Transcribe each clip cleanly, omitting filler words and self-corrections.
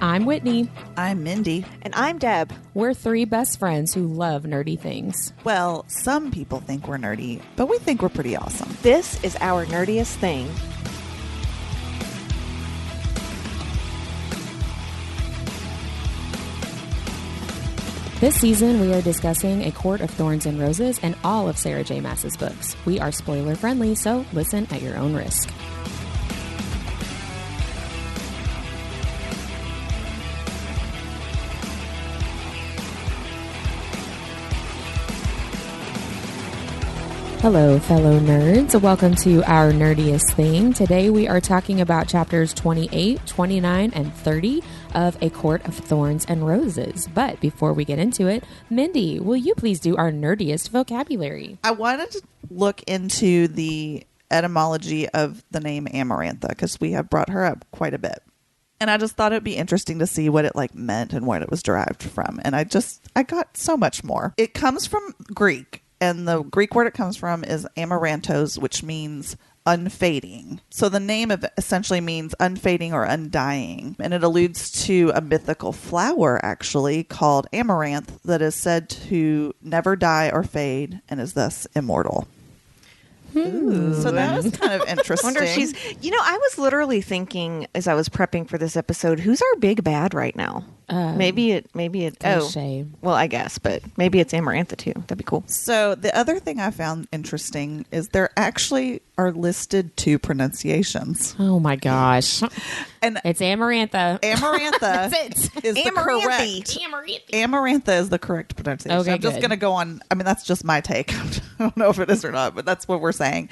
I'm Whitney. I'm Mindy. And I'm Deb. We're three best friends who love nerdy things. Well, some people think we're nerdy, but we think we're pretty awesome. This is our nerdiest thing. This season, we are discussing A Court of Thorns and Roses and all of Sarah J. Maas's books. We are spoiler friendly, so listen at your own risk. Hello, fellow nerds. Welcome to our nerdiest thing. Today we are talking about chapters 28, 29, and 30 of A Court of Thorns and Roses. But before we get into it, Mindy, will you please do our nerdiest vocabulary? I wanted to look into the etymology of the name Amarantha because we have brought her up quite a bit. And I just thought it'd be interesting to see what it meant and what it was derived from. And I got so much more. It comes from Greek. And the Greek word it comes from is amaranthos, which means unfading. So the name of it essentially means unfading or undying. And it alludes to a mythical flower, actually, called amaranth that is said to never die or fade and is thus immortal. Ooh. So that was kind of interesting. Wonder if she's... I was literally thinking as I was prepping for this episode, who's our big bad right now? Maybe it. Cliche. Well, I guess, but maybe it's Amarantha too. That'd be cool. So the other thing I found interesting is there actually are listed two pronunciations. Oh my gosh. And it's Amarantha. Amarantha That's it. is the correct. Amarantha is the correct pronunciation. Okay, I'm just going to go on. I mean, that's just my take. I don't know if it is or not, but that's what we're saying.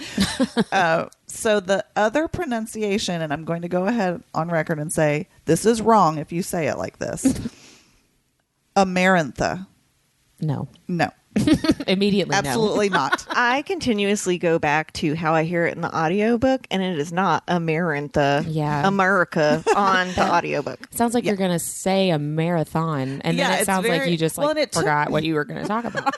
So the other pronunciation, and I'm going to go ahead on record and say this is wrong if you say it like this. Amarantha. No. Immediately Absolutely no. not. I continuously go back to how I hear it in the audiobook, and it is not Amarantha, America on the audiobook. Sounds like you're going to say a marathon, and then it sounds like you just forgot what you were going to talk about.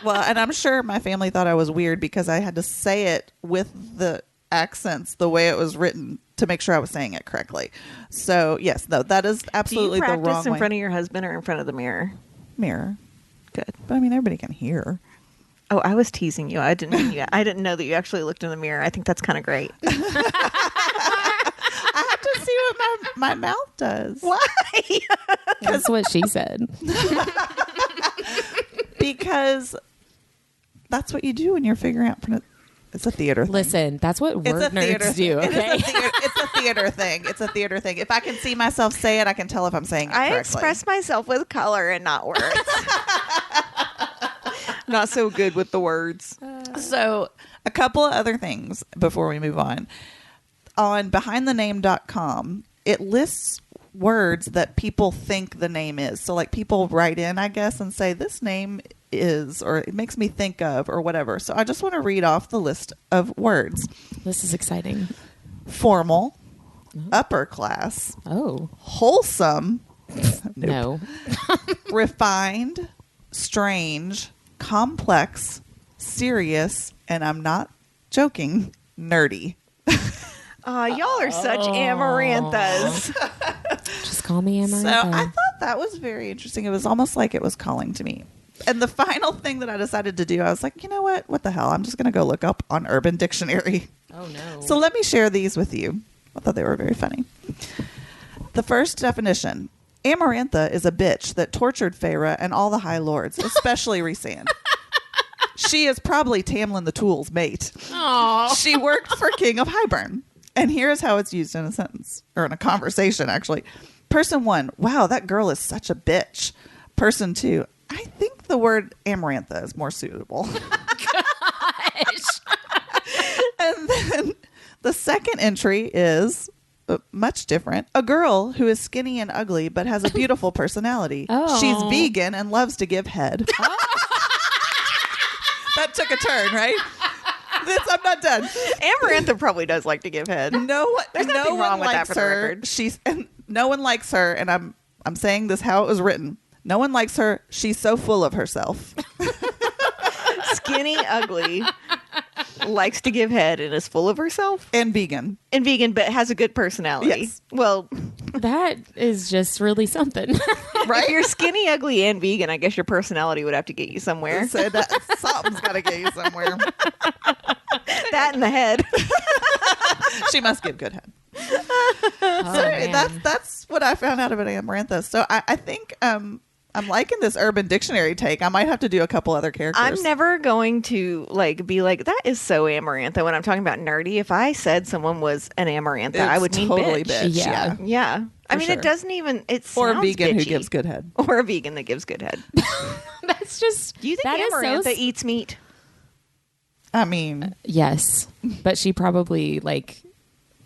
Well, and I'm sure my family thought I was weird because I had to say it with the accents the way it was written to make sure I was saying it correctly. So, yes, no, that is absolutely the wrong way. Do you practice in front of your husband or in front of the mirror? Mirror. Good. But I mean, everybody can hear. Oh, I was teasing you. I didn't know that you actually looked in the mirror. I think that's kind of great. I have to see what my mouth does. Why? That's what she said. Because that's what you do when you're figuring out. It's a theater thing. Listen, that's what word nerds do, okay? It's a theater thing. It's a theater thing. If I can see myself say it, I can tell if I'm saying it correctly. I express myself with color and not words. Not so good with the words. So a couple of other things before we move on. On behindthename.com, it lists words that people think the name is. So people write in, I guess, and say this name is, or it makes me think of, or whatever. So I just want to read off the list of words. This is exciting. Formal, upper class, wholesome, no, refined, strange, complex, serious, and I'm not joking, nerdy. Y'all are such amaranthas. Just call me Amarantha. So I thought that was very interesting. It was almost like it was calling to me. And the final thing that I decided to do, I was like, you know what? What the hell? I'm just going to go look up on Urban Dictionary. Oh, no. So let me share these with you. I thought they were very funny. The first definition. Amarantha is a bitch that tortured Feyre and all the High Lords, especially Rhysand. She is probably Tamlin the Tool's mate. Aww. She worked for King of Hybern. And here's how it's used in a sentence, or in a conversation, actually. Person 1, wow, that girl is such a bitch. Person 2, I think the word Amarantha is more suitable. Gosh. And then the second entry is much different. A girl who is skinny and ugly but has a beautiful personality. Oh. She's vegan and loves to give head. That took a turn, right? I'm not done. Amarantha probably does like to give head. There's nothing wrong with that for the record. No one likes her, and I'm saying this how it was written. No one likes her. She's so full of herself. Skinny, ugly. likes to give head and is full of herself. And vegan. But has a good personality. Yes. Well, that is just really something. Right? If you're skinny, ugly, and vegan, I guess your personality would have to get you somewhere. So that something's got to get you somewhere. That in the head. She must give good head. So that's what I found out about Amarantha. So I think I'm liking this Urban Dictionary take. I might have to do a couple other characters. I'm never going to be like, that is so Amarantha when I'm talking about nerdy. If I said someone was an Amarantha, I would mean totally bitch. bitch. Yeah. I mean, sure. It doesn't even, it or a sounds vegan bitchy. who gives good head. Or a vegan that gives good head. That's just... Do you think that Amarantha is so... eats meat? I mean... Yes. But she probably,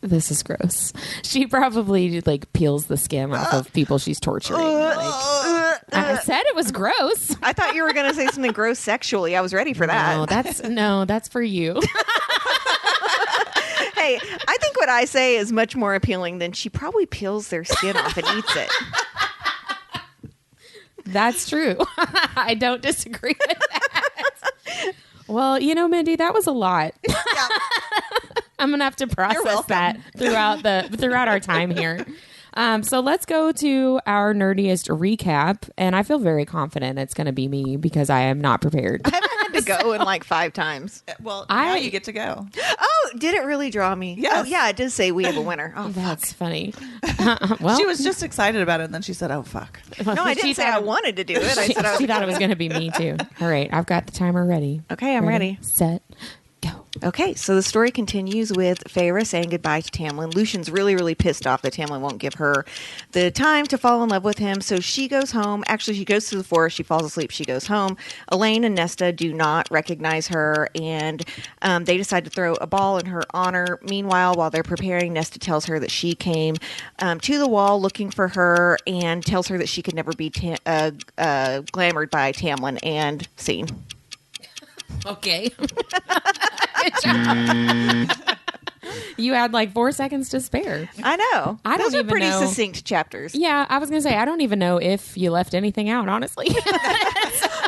this is gross. She probably, peels the skin off of people she's torturing. I said it was gross. I thought you were going to say something gross sexually. I was ready for that. That's for you. Hey, I think what I say is much more appealing than she probably peels their skin off and eats it. That's true. I don't disagree with that. Well, Mindy, that was a lot. Yeah. I'm gonna have to process that throughout our time here. So let's go to our nerdiest recap, and I feel very confident it's going to be me because I am not prepared. I haven't had to go in 5 times. Well, now you get to go. Oh, did it really draw me? Yes. Oh, yeah, it did say we have a winner. Oh, That's fuck. funny. Well, she was just excited about it, and then she said, "Oh fuck." No, I didn't say I wanted to do it. I said I was she thought it was going to be me too. All right, I've got the timer ready. Okay, I'm ready. Set. Go. Okay, so the story continues with Feyre saying goodbye to Tamlin. Lucian's really, really pissed off that Tamlin won't give her the time to fall in love with him, so she goes home. Actually, she goes to the forest. She falls asleep. She goes home. Elaine and Nesta do not recognize her, and they decide to throw a ball in her honor. Meanwhile, while they're preparing, Nesta tells her that she came to the wall looking for her and tells her that she could never be glamoured by Tamlin, and scene. Okay. Good job. You had 4 seconds to spare. I know. Those are even pretty know. succinct chapters. Yeah, I was going to say, I don't even know if you left anything out, honestly.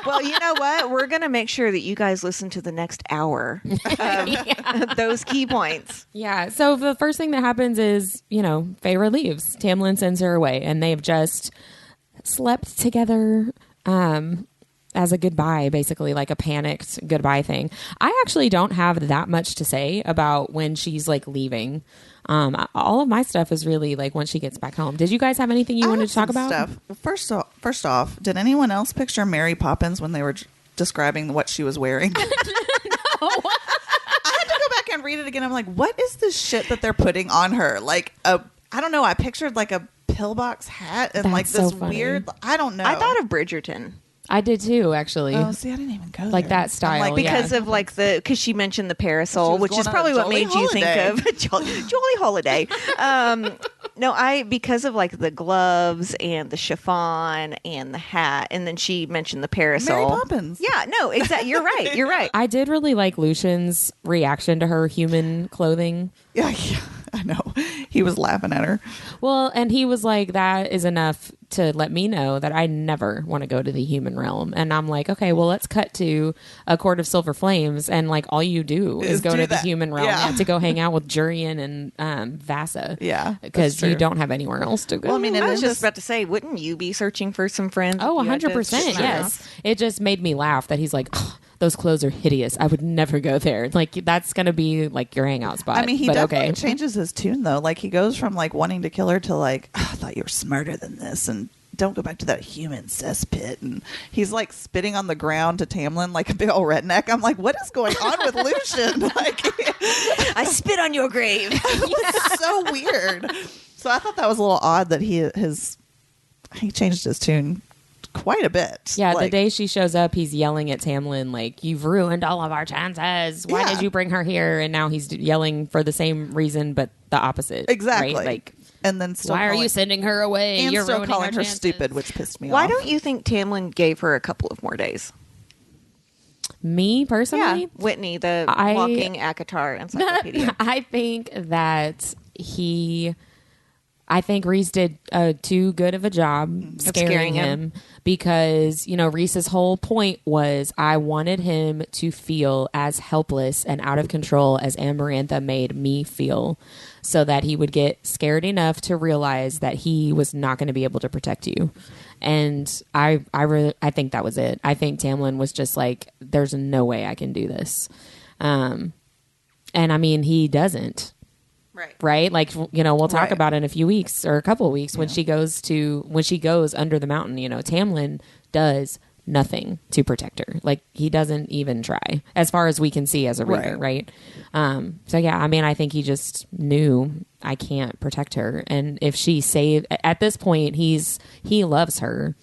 Well, you know what? We're going to make sure that you guys listen to the next hour of those key points. Yeah. So the first thing that happens is, Feyre leaves. Tamlin sends her away, and they've just slept together as a goodbye, basically, like a panicked goodbye thing. I actually don't have that much to say about when she's leaving. All of my stuff is really when she gets back home. Did you guys have anything you wanted to talk about? Stuff. First off, did anyone else picture Mary Poppins when they were describing what she was wearing? No. I had to go back and read it again. I'm like, what is this shit that they're putting on her? I don't know. I pictured a pillbox hat and That's this so funny. weird. I don't know. I thought of Bridgerton. I did too, actually. Oh, see, I didn't even go there. That style, because of because she mentioned the parasol, which is probably what made you think of Jolly Holiday. No, because of the gloves and the chiffon and the hat, and then she mentioned the parasol. Mary Poppins. Yeah, no, exactly. You're right. You're right. I did really like Lucian's reaction to her human clothing. Yeah, I know. He was laughing at her. Well, and he was like, that is enough to let me know that I never want to go to the human realm. And I'm like, okay, well, let's cut to a Court of Silver Flames, and all you do is go to the human realm. Yeah. You have to go hang out with Jurian and Vasa. Yeah, because you don't have anywhere else to go. Well, I mean, I was just about to say, wouldn't you be searching for some friends? Oh, 100%. Yes. It just made me laugh that he's like, oh, those clothes are hideous. I would never go there. That's going to be your hangout spot. I mean, he definitely changes his tune, though. He goes from wanting to kill her to I thought you were smarter than this, and don't go back to that human cesspit. And he's spitting on the ground to Tamlin like a big old redneck. I'm like, what is going on with Lucian? I spit on your grave. It's so weird. So I thought that was a little odd that he changed his tune quite a bit. Yeah, the day she shows up, he's yelling at Tamlin, you've ruined all of our chances. Why did you bring her here? And now he's yelling for the same reason, but the opposite. Exactly. Right? And then still why are you sending her away? And You're still ruining calling her chances. stupid, which pissed me off. Why don't you think Tamlin gave her a couple of more days? Me, personally? Yeah, Whitney, the walking ACOTAR encyclopedia. I think that he... I think Rhys did too good of a job scaring him because, you know, Rhys's whole point was I wanted him to feel as helpless and out of control as Amarantha made me feel so that he would get scared enough to realize that he was not going to be able to protect you. And I think that was it. I think Tamlin was just like, there's no way I can do this. And I mean, he doesn't. Right. Like, you know, we'll talk about it in a few weeks or a couple of weeks when she goes under the mountain, you know, Tamlin does nothing to protect her. Like, he doesn't even try as far as we can see as a reader. Right. So, yeah, I mean, I think he just knew I can't protect her. And if she at this point, he loves her.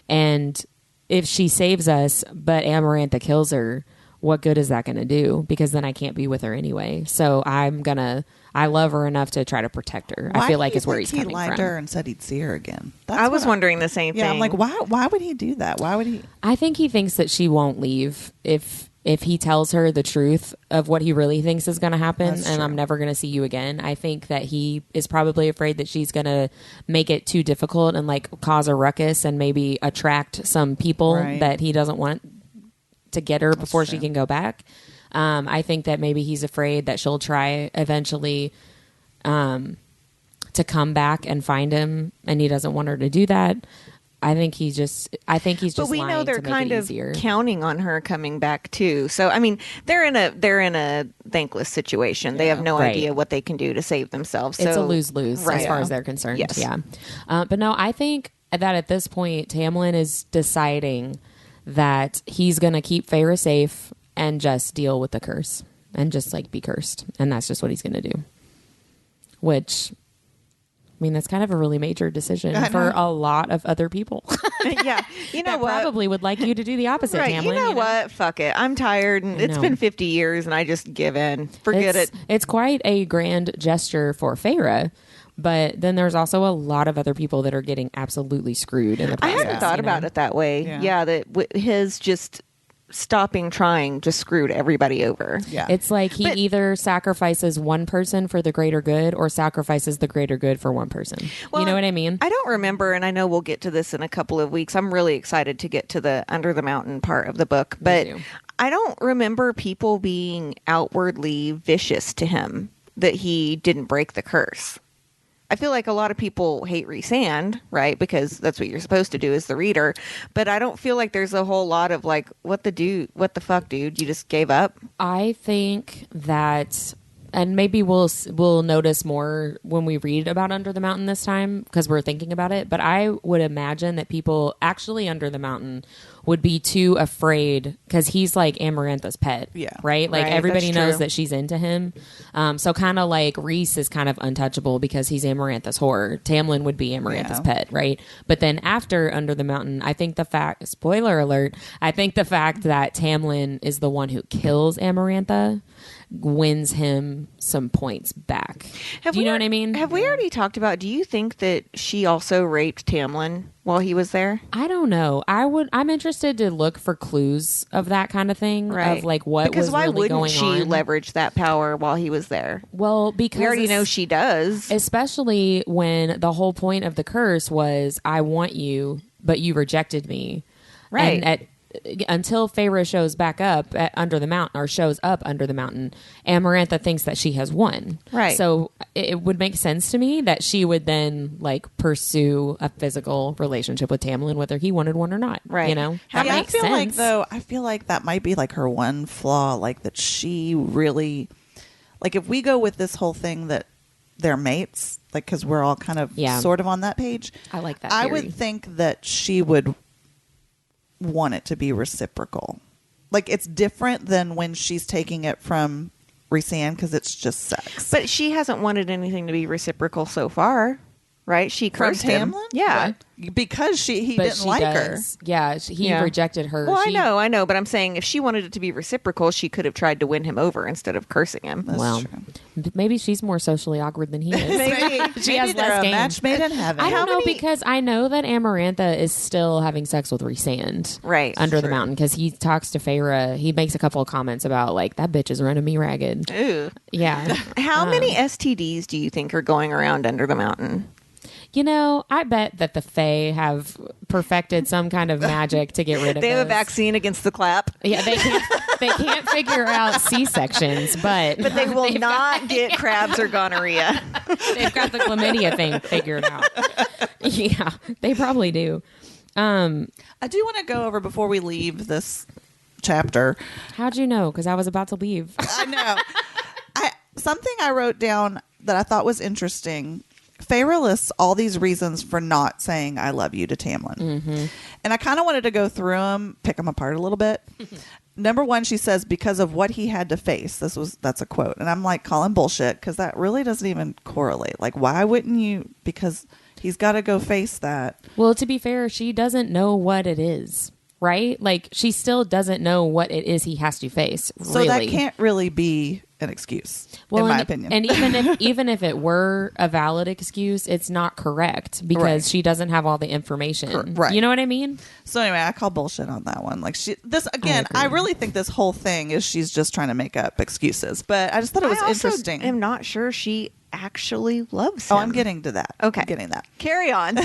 And if she saves us, but Amarantha kills her, what good is that going to do? Because then I can't be with her anyway. So I love her enough to try to protect her. I feel like is where he's coming from. He lied to her and said he'd see her again. I was wondering the same thing. Yeah, I'm like, why would he do that? Why would he? I think he thinks that she won't leave if he tells her the truth of what he really thinks is going to happen, and I'm never going to see you again. I think that he is probably afraid that she's going to make it too difficult and like cause a ruckus and maybe attract some people that he doesn't want to get her before she can go back. I think that maybe he's afraid that she'll try eventually to come back and find him, and he doesn't want her to do that. I think he's just. But we know they're kind of counting on her coming back too. So I mean, they're in a thankless situation. They have no idea what they can do to save themselves. So, it's a lose-lose as far as they're concerned. Yes. Yeah, but no, I think that at this point, Tamlin is deciding that he's going to keep Feyre safe and just deal with the curse and just like be cursed. And that's just what he's going to do. Which, I mean, that's kind of a really major decision for a lot of other people. Yeah. You know what? Probably would like you to do the opposite, Tamlin. You know what? Fuck it. I'm tired and it's been 50 years and I just give in. Forget it. It's quite a grand gesture for Feyre. But then there's also a lot of other people that are getting absolutely screwed in the process. I hadn't thought about it that way. Yeah, that his just stopping trying just screwed everybody over. Yeah. It's like he either sacrifices one person for the greater good or sacrifices the greater good for one person. Well, you know what I mean? I don't remember, and I know we'll get to this in a couple of weeks. I'm really excited to get to the Under the Mountain part of the book. But I don't remember people being outwardly vicious to him that he didn't break the curse. I feel like a lot of people hate Rhysand, right? Because that's what you're supposed to do as the reader. But I don't feel like there's a whole lot of like, what the fuck, dude? You just gave up? I think that, and maybe we'll notice more when we read about Under the Mountain this time because we're thinking about it. But I would imagine that people actually under the mountain would be too afraid because he's like Amarantha's pet, right? Like everybody knows that she's into him. So kind of like Rhys is kind of untouchable because he's Amarantha's whore. Tamlin would be Amarantha's pet, right? But then after Under the Mountain, I think spoiler alert, I think the fact that Tamlin is the one who kills Amarantha wins him some points back. Do you know what I mean? Have we already talked about, do you think that she also raped Tamlin while he was there? I don't know. I'm interested to look for clues of that kind of thing, of like what was really going on. Because why wouldn't she leverage that power while he was there? Well, because we already know she does. Especially when the whole point of the curse was, I want you, but you rejected me. Right. And until Feyre shows back up under the mountain, or shows up under the mountain, Amarantha thinks that she has won. Right. So it would make sense to me that she would then like pursue a physical relationship with Tamlin, whether he wanted one or not. Right. You know, that makes sense. I feel like that might be like her one flaw, like that she really, like if we go with this whole thing that they're mates, like because we're all kind of sort of on that page. I like that theory. I would think that she would want it to be reciprocal. Like it's different than when she's taking it from Rhysand because it's just sex. But she hasn't wanted anything to be reciprocal so far, right? She cursed him. Yeah. What? Because he didn't like her. Yeah, he rejected her. Well, I know, but I'm saying if she wanted it to be reciprocal, she could have tried to win him over instead of cursing him. That's true. Maybe she's more socially awkward than he is. maybe she has less game. Match made in heaven. I don't know because I know that Amarantha is still having sex with Rhysand, right, under the mountain, because he talks to Feyre. He makes a couple of comments about like that bitch is running me ragged. Ooh, yeah. How many STDs do you think are going around under the mountain? You know, I bet that the Fae have perfected some kind of magic to get rid of They have a those. vaccine against the clap. Yeah, they can't figure out C-sections, but They will not get crabs or gonorrhea. they've got the chlamydia thing figured out. Yeah, they probably do. I do want to go over before we leave this chapter. How'd you know? Because I was about to leave. I know. Something I wrote down that I thought was interesting. Feyre lists all these reasons for not saying I love you to Tamlin. Mm-hmm. And I kind of wanted to go through them, pick them apart a little bit. Number one, she says, because of what he had to face. That's a quote. And I'm like, calling bullshit, because that really doesn't even correlate. Like, why wouldn't you? Because he's got to go face that. Well, to be fair, she doesn't know what it is, right? Like, she still doesn't know what it is he has to face, So really. that can't really be an excuse, in my opinion. And even if it were a valid excuse, it's not correct because Right. she doesn't have all the information. Right. You know what I mean? So anyway, I call bullshit on that one. Like I really think this whole thing is she's just trying to make up excuses. But I just thought it was interesting. I'm not sure she actually loves him. Oh, I'm getting to that. Okay. I'm getting that. Carry on.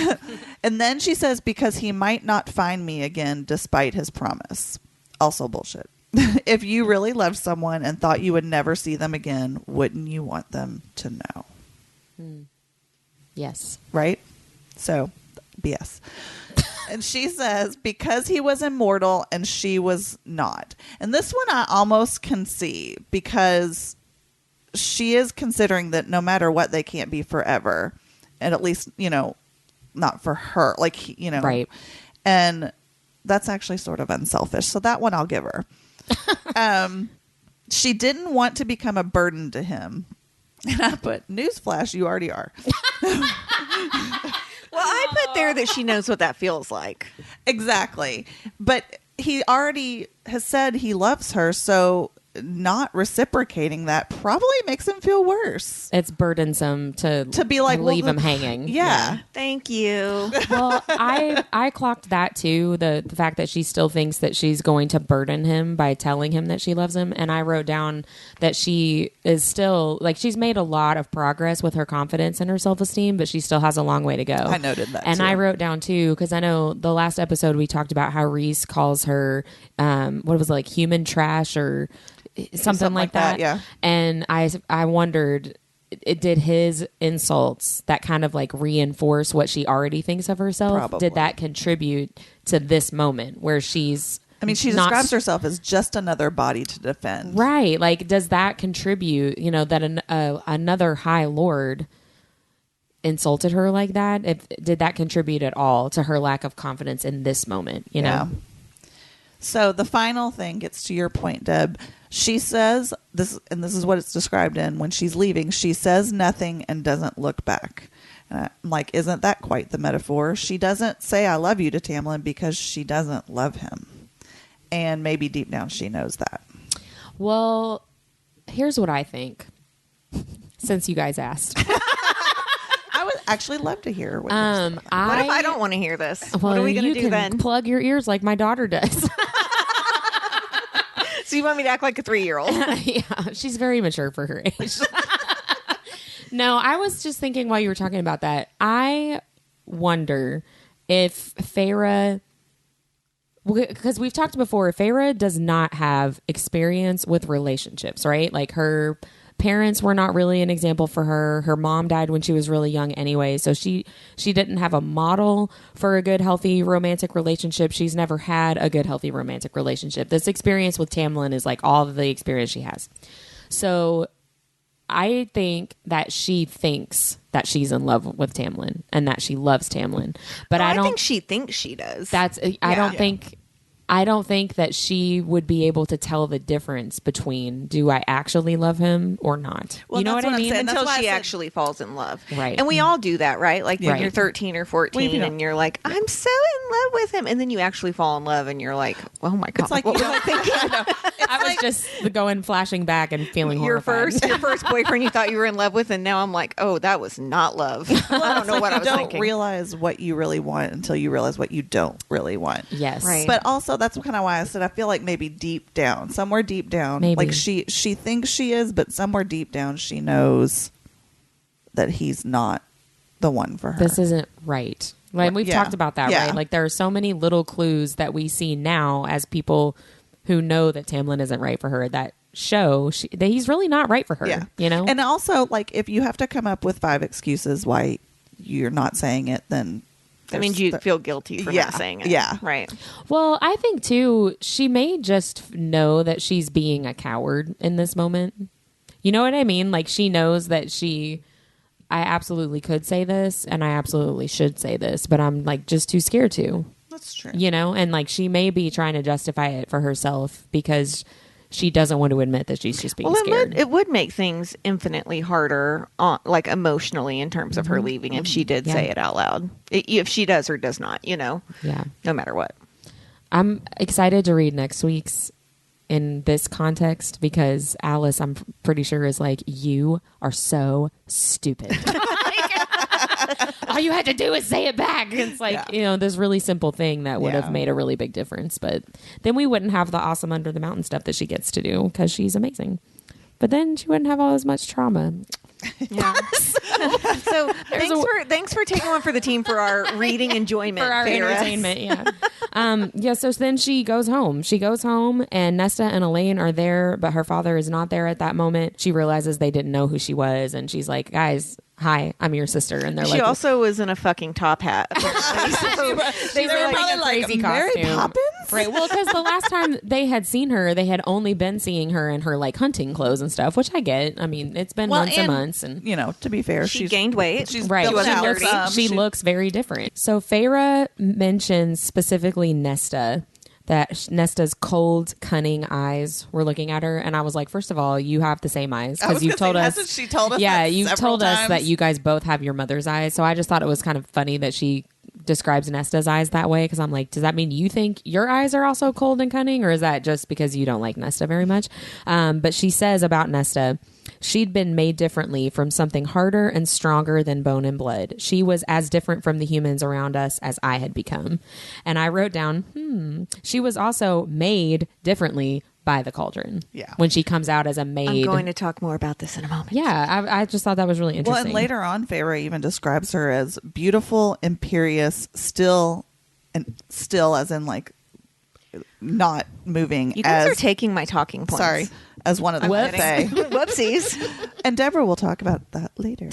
And then she says, because he might not find me again despite his promise. Also bullshit. If you really loved someone and thought you would never see them again, wouldn't you want them to know? Yes. Right? So, BS. And she says, because he was immortal and she was not. And this one I almost can see because she is considering that no matter what, they can't be forever. And at least, not for her. Like, Right. And that's actually sort of unselfish. So that one I'll give her. She didn't want to become a burden to him. And I put, newsflash, you already are. Well, I put there that she knows what that feels like. Exactly. But he already has said he loves her, so not reciprocating that probably makes him feel worse. It's burdensome to be like, leave him hanging. Yeah. Thank you. Well, I clocked that too, the fact that she still thinks that she's going to burden him by telling him that she loves him. And I wrote down that she is still, like, she's made a lot of progress with her confidence and her self-esteem, but she still has a long way to go. I noted that and too. I wrote down too, because I know the last episode we talked about how Reese calls her what was it, like human trash or something like that. Yeah. And I wondered, did his insults that kind of like reinforce what she already thinks of herself? Probably. Did that contribute to this moment where she's she not describes herself as just another body to defend. right? Like, does that contribute, that another High Lord insulted her like that? Did that contribute at all to her lack of confidence in this moment, you know? Yeah. So the final thing gets to your point, Deb. She says this, and this is what it's described in when she's leaving. She says nothing and doesn't look back. And I'm like, isn't that quite the metaphor? She doesn't say I love you to Tamlin because she doesn't love him. And maybe deep down she knows that. Well, here's what I think, since you guys asked. I would actually love to hear what you're saying. What if I don't want to hear this? Well, What are we going you to do can then? plug your ears like my daughter does. So you want me to act like a 3-year-old? Yeah, she's very mature for her age. No, I was just thinking while you were talking about that, I wonder if Feyre, because we've talked before, Feyre does not have experience with relationships, right? Like, her parents were not really an example for her. Her mom died when she was really young anyway, so she didn't have a model for a good, healthy romantic relationship. She's never had a good, healthy romantic relationship. This experience with Tamlin is like all of the experience she has. So I think that she thinks that she's in love with Tamlin and that she loves Tamlin, but I don't think she thinks she does. I don't think that she would be able to tell the difference between, do I actually love him or not? Well, you know that's what I what I'm mean? saying. That's Until why I she said- actually falls in love. Right. And we all do that, right? Like when Right. you're 13 or 14 you know- and you're like, I'm so in love with him. And then you actually fall in love and you're like, oh my God. It's like what you was I don't thinking? I was just going flashing back and feeling Your horrified. first boyfriend you thought you were in love with, and now I'm like, oh, that was not love. I don't know what I was you don't thinking. realize what you really want until you realize what you don't really want. Yes. Right. But also, that's kind of why I said I feel like maybe deep down, somewhere deep down, Maybe. like she thinks she is, but somewhere deep down she knows that he's not the one for her. This isn't right. Like, we've talked about that, right? Like, there are so many little clues that we see now as people who know that Tamlin isn't right for her that show that he's really not right for her, you know? And also, like, if you have to come up with 5 excuses why you're not saying it, then that means you feel guilty for not saying it. Yeah. Right. Well, I think, too, she may just know that she's being a coward in this moment. You know what I mean? Like, she knows that I absolutely could say this and I absolutely should say this, but I'm, like, just too scared to. That's true. You know? And, like, she may be trying to justify it for herself because she doesn't want to admit that she's just being scared. It would make things infinitely harder, like emotionally, in terms of her leaving if she did say it out loud. If she does or does not, you know? Yeah. No matter what. I'm excited to read next week's in this context because Alice, I'm pretty sure, is like, you are so stupid. All you had to do is say it back. It's like, you know, this really simple thing that would have made a really big difference. But then we wouldn't have the awesome Under the Mountain stuff that she gets to do because she's amazing. But then she wouldn't have all as much trauma. Yeah. So thanks for taking one for the team for our reading enjoyment. For our entertainment, yeah. So then she goes home. She goes home and Nesta and Elaine are there, but her father is not there at that moment. She realizes they didn't know who she was and she's like, guys, hi, I'm your sister. And they're she like, also was in a fucking top hat. They were like a crazy Mary costume. Poppins? Right. Well, because the last time they had seen her, they had only been seeing her in her like hunting clothes and stuff, which I get. I mean, it's been months and months. And, you know, to be fair, she's gained weight. She's right. built out. She looks very different. So Feyre mentions specifically Nesta, that Nesta's cold, cunning eyes were looking at her. And I was like, first of all, you have the same eyes. Because you told us. She told us. Yeah, that you several told us times. that you guys both have your mother's eyes. So I just thought it was kind of funny that she describes Nesta's eyes that way. Because I'm like, does that mean you think your eyes are also cold and cunning? Or is that just because you don't like Nesta very much? But she says about Nesta, she'd been made differently from something harder and stronger than bone and blood. She was as different from the humans around us as I had become. And I wrote down, she was also made differently by the cauldron. Yeah. When she comes out as a maid. I'm going to talk more about this in a moment. Yeah, I just thought that was really interesting. Well, and later on, Feyre even describes her as beautiful, imperious, still as in like not moving. You guys are taking my talking points. Sorry, as one of the Fae. Whoopsies. And Deborah will talk about that later.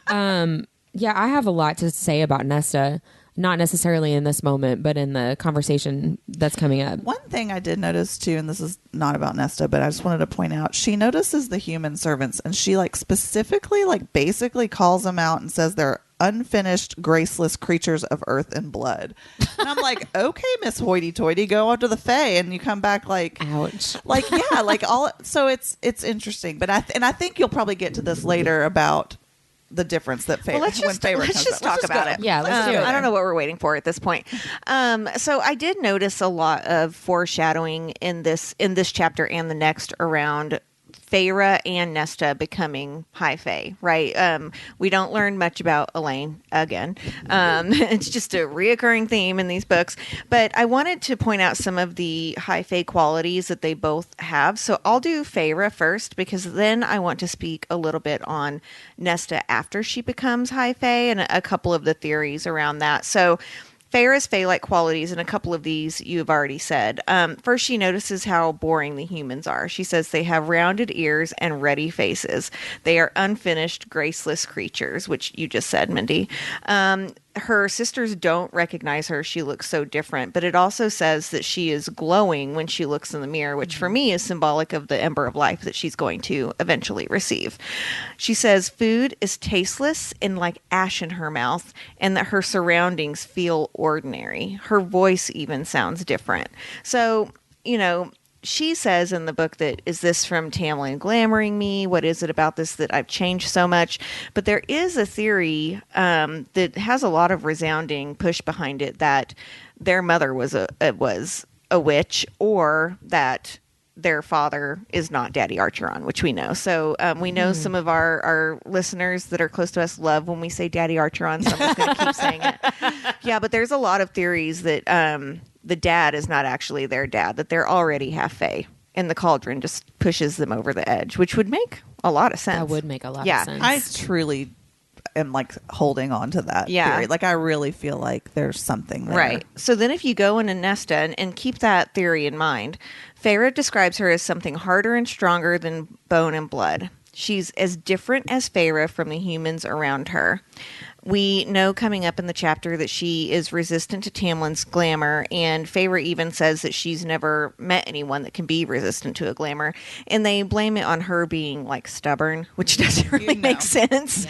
Yeah, I have a lot to say about Nesta. Not necessarily in this moment, but in the conversation that's coming up. One thing I did notice too, and this is not about Nesta, but I just wanted to point out, she notices the human servants and she like specifically like basically calls them out and says they're unfinished, graceless creatures of earth and blood. And I'm like, okay, Miss Hoity Toity, go out to the Fae, and you come back like, ouch. Like, yeah, like all. So it's interesting, but I think you'll probably get to this later about the difference that Feyre. Let's just talk about it. Yeah, let's do it. I don't know what we're waiting for at this point. So I did notice a lot of foreshadowing in this chapter and the next around Feyre and Nesta becoming high fae, right? We don't learn much about Elaine again. It's just a reoccurring theme in these books. But I wanted to point out some of the high fae qualities that they both have. So I'll do Feyre first because then I want to speak a little bit on Nesta after she becomes high fae and a couple of the theories around that. So Feyre's fae-like qualities, and a couple of these you've already said. First, she notices how boring the humans are. She says they have rounded ears and ruddy faces. They are unfinished, graceless creatures, which you just said, Mindy. Her sisters don't recognize her. She looks so different. But it also says that she is glowing when she looks in the mirror, which for me is symbolic of the ember of life that she's going to eventually receive. She says food is tasteless and like ash in her mouth, and that her surroundings feel ordinary. Her voice even sounds different. So, you know, she says in the book that, is this from Tamlin glamouring me? What is it about this that I've changed so much? But there is a theory that has a lot of resounding push behind it that their mother was a witch, or that their father is not Daddy Archeron, which we know. So we know some of our listeners that are close to us love when we say Daddy Archeron, so I'm just going to keep saying it. Yeah, but there's a lot of theories that the dad is not actually their dad, that they're already half fae, and the cauldron just pushes them over the edge, which would make a lot of sense. That would make a lot of sense. I truly, am like holding on to that Yeah. theory. Like I really feel like there's something there. Right. So then if you go into Nesta and keep that theory in mind, Feyre describes her as something harder and stronger than bone and blood. She's as different as Feyre from the humans around her. We know coming up in the chapter that she is resistant to Tamlin's glamour, and Feyre even says that she's never met anyone that can be resistant to a glamour, and they blame it on her being like stubborn, which doesn't really make sense.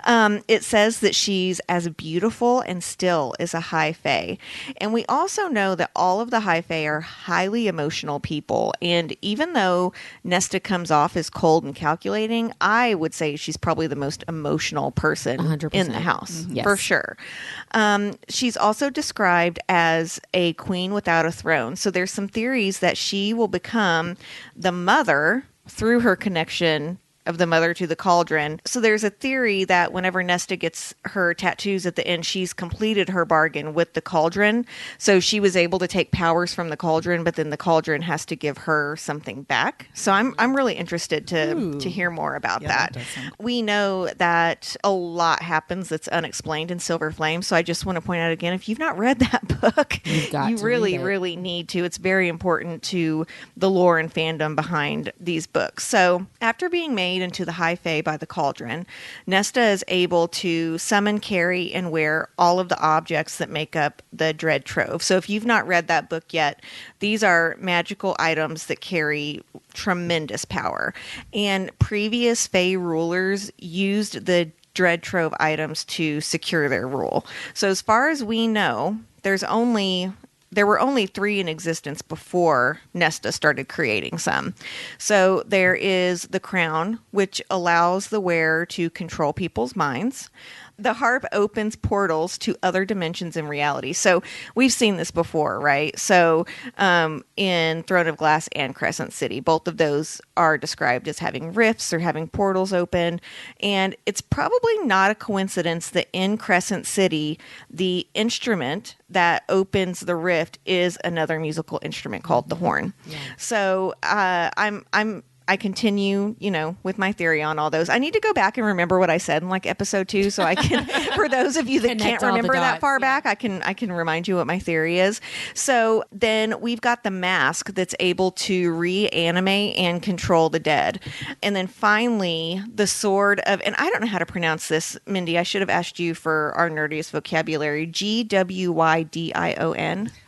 Yeah. It says that she's as beautiful and still as a high fae, and we also know that all of the high fae are highly emotional people, and even though Nesta comes off as cold and calculating, I would say she's probably the most emotional person 100%. in the house. Yes. For sure. She's also described as a queen without a throne. So there's some theories that she will become the mother through her connection of the mother to the cauldron. So there's a theory that whenever Nesta gets her tattoos at the end, she's completed her bargain with the cauldron. So she was able to take powers from the cauldron, but then the cauldron has to give her something back. So I'm really interested to hear more about that. We know that a lot happens that's unexplained in Silver Flame. So I just want to point out again, if you've not read that book, you really need to. It's very important to the lore and fandom behind these books. So after being made into the high fae by the cauldron, Nesta is able to summon, carry, and wear all of the objects that make up the Dread Trove. So if you've not read that book yet, these are magical items that carry tremendous power. And previous fae rulers used the Dread Trove items to secure their rule. So as far as we know, there were only 3 in existence before Nesta started creating some. So there is the crown, which allows the wearer to control people's minds. The harp opens portals to other dimensions in reality. So we've seen this before, right? So in Throne of Glass and Crescent City, both of those are described as having rifts or having portals open. And it's probably not a coincidence that in Crescent City, the instrument that opens the rift is another musical instrument called the horn. Yeah. So I continue, with my theory on all those. I need to go back and remember what I said in like episode 2, so I can, for those of you that can't remember that far back, I can remind you what my theory is. So then we've got the mask that's able to reanimate and control the dead. And then finally, the sword of, and I don't know how to pronounce this, Mindy, I should have asked you for our nerdiest vocabulary, Gwyddion.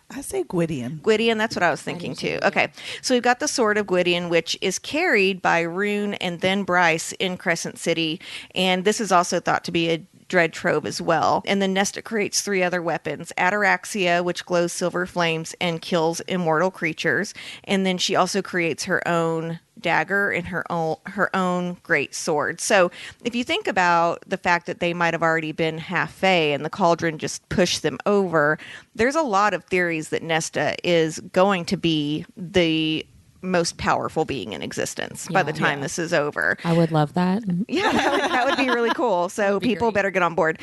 I say Gwydion. Gwydion, that's what I was thinking too. Okay, so we've got the Sword of Gwydion, which is carried by Rune and then Bryce in Crescent City, and this is also thought to be a Dread Trove as well. And then Nesta creates 3 other weapons. Ataraxia, which glows silver flames and kills immortal creatures, and then she also creates her own dagger and her own great sword. So if you think about the fact that they might have already been half fae and the cauldron just pushed them over, there's a lot of theories that Nesta is going to be the most powerful being in existence by the time this is over. I would love that. Yeah, that would be really cool. So people better get on board.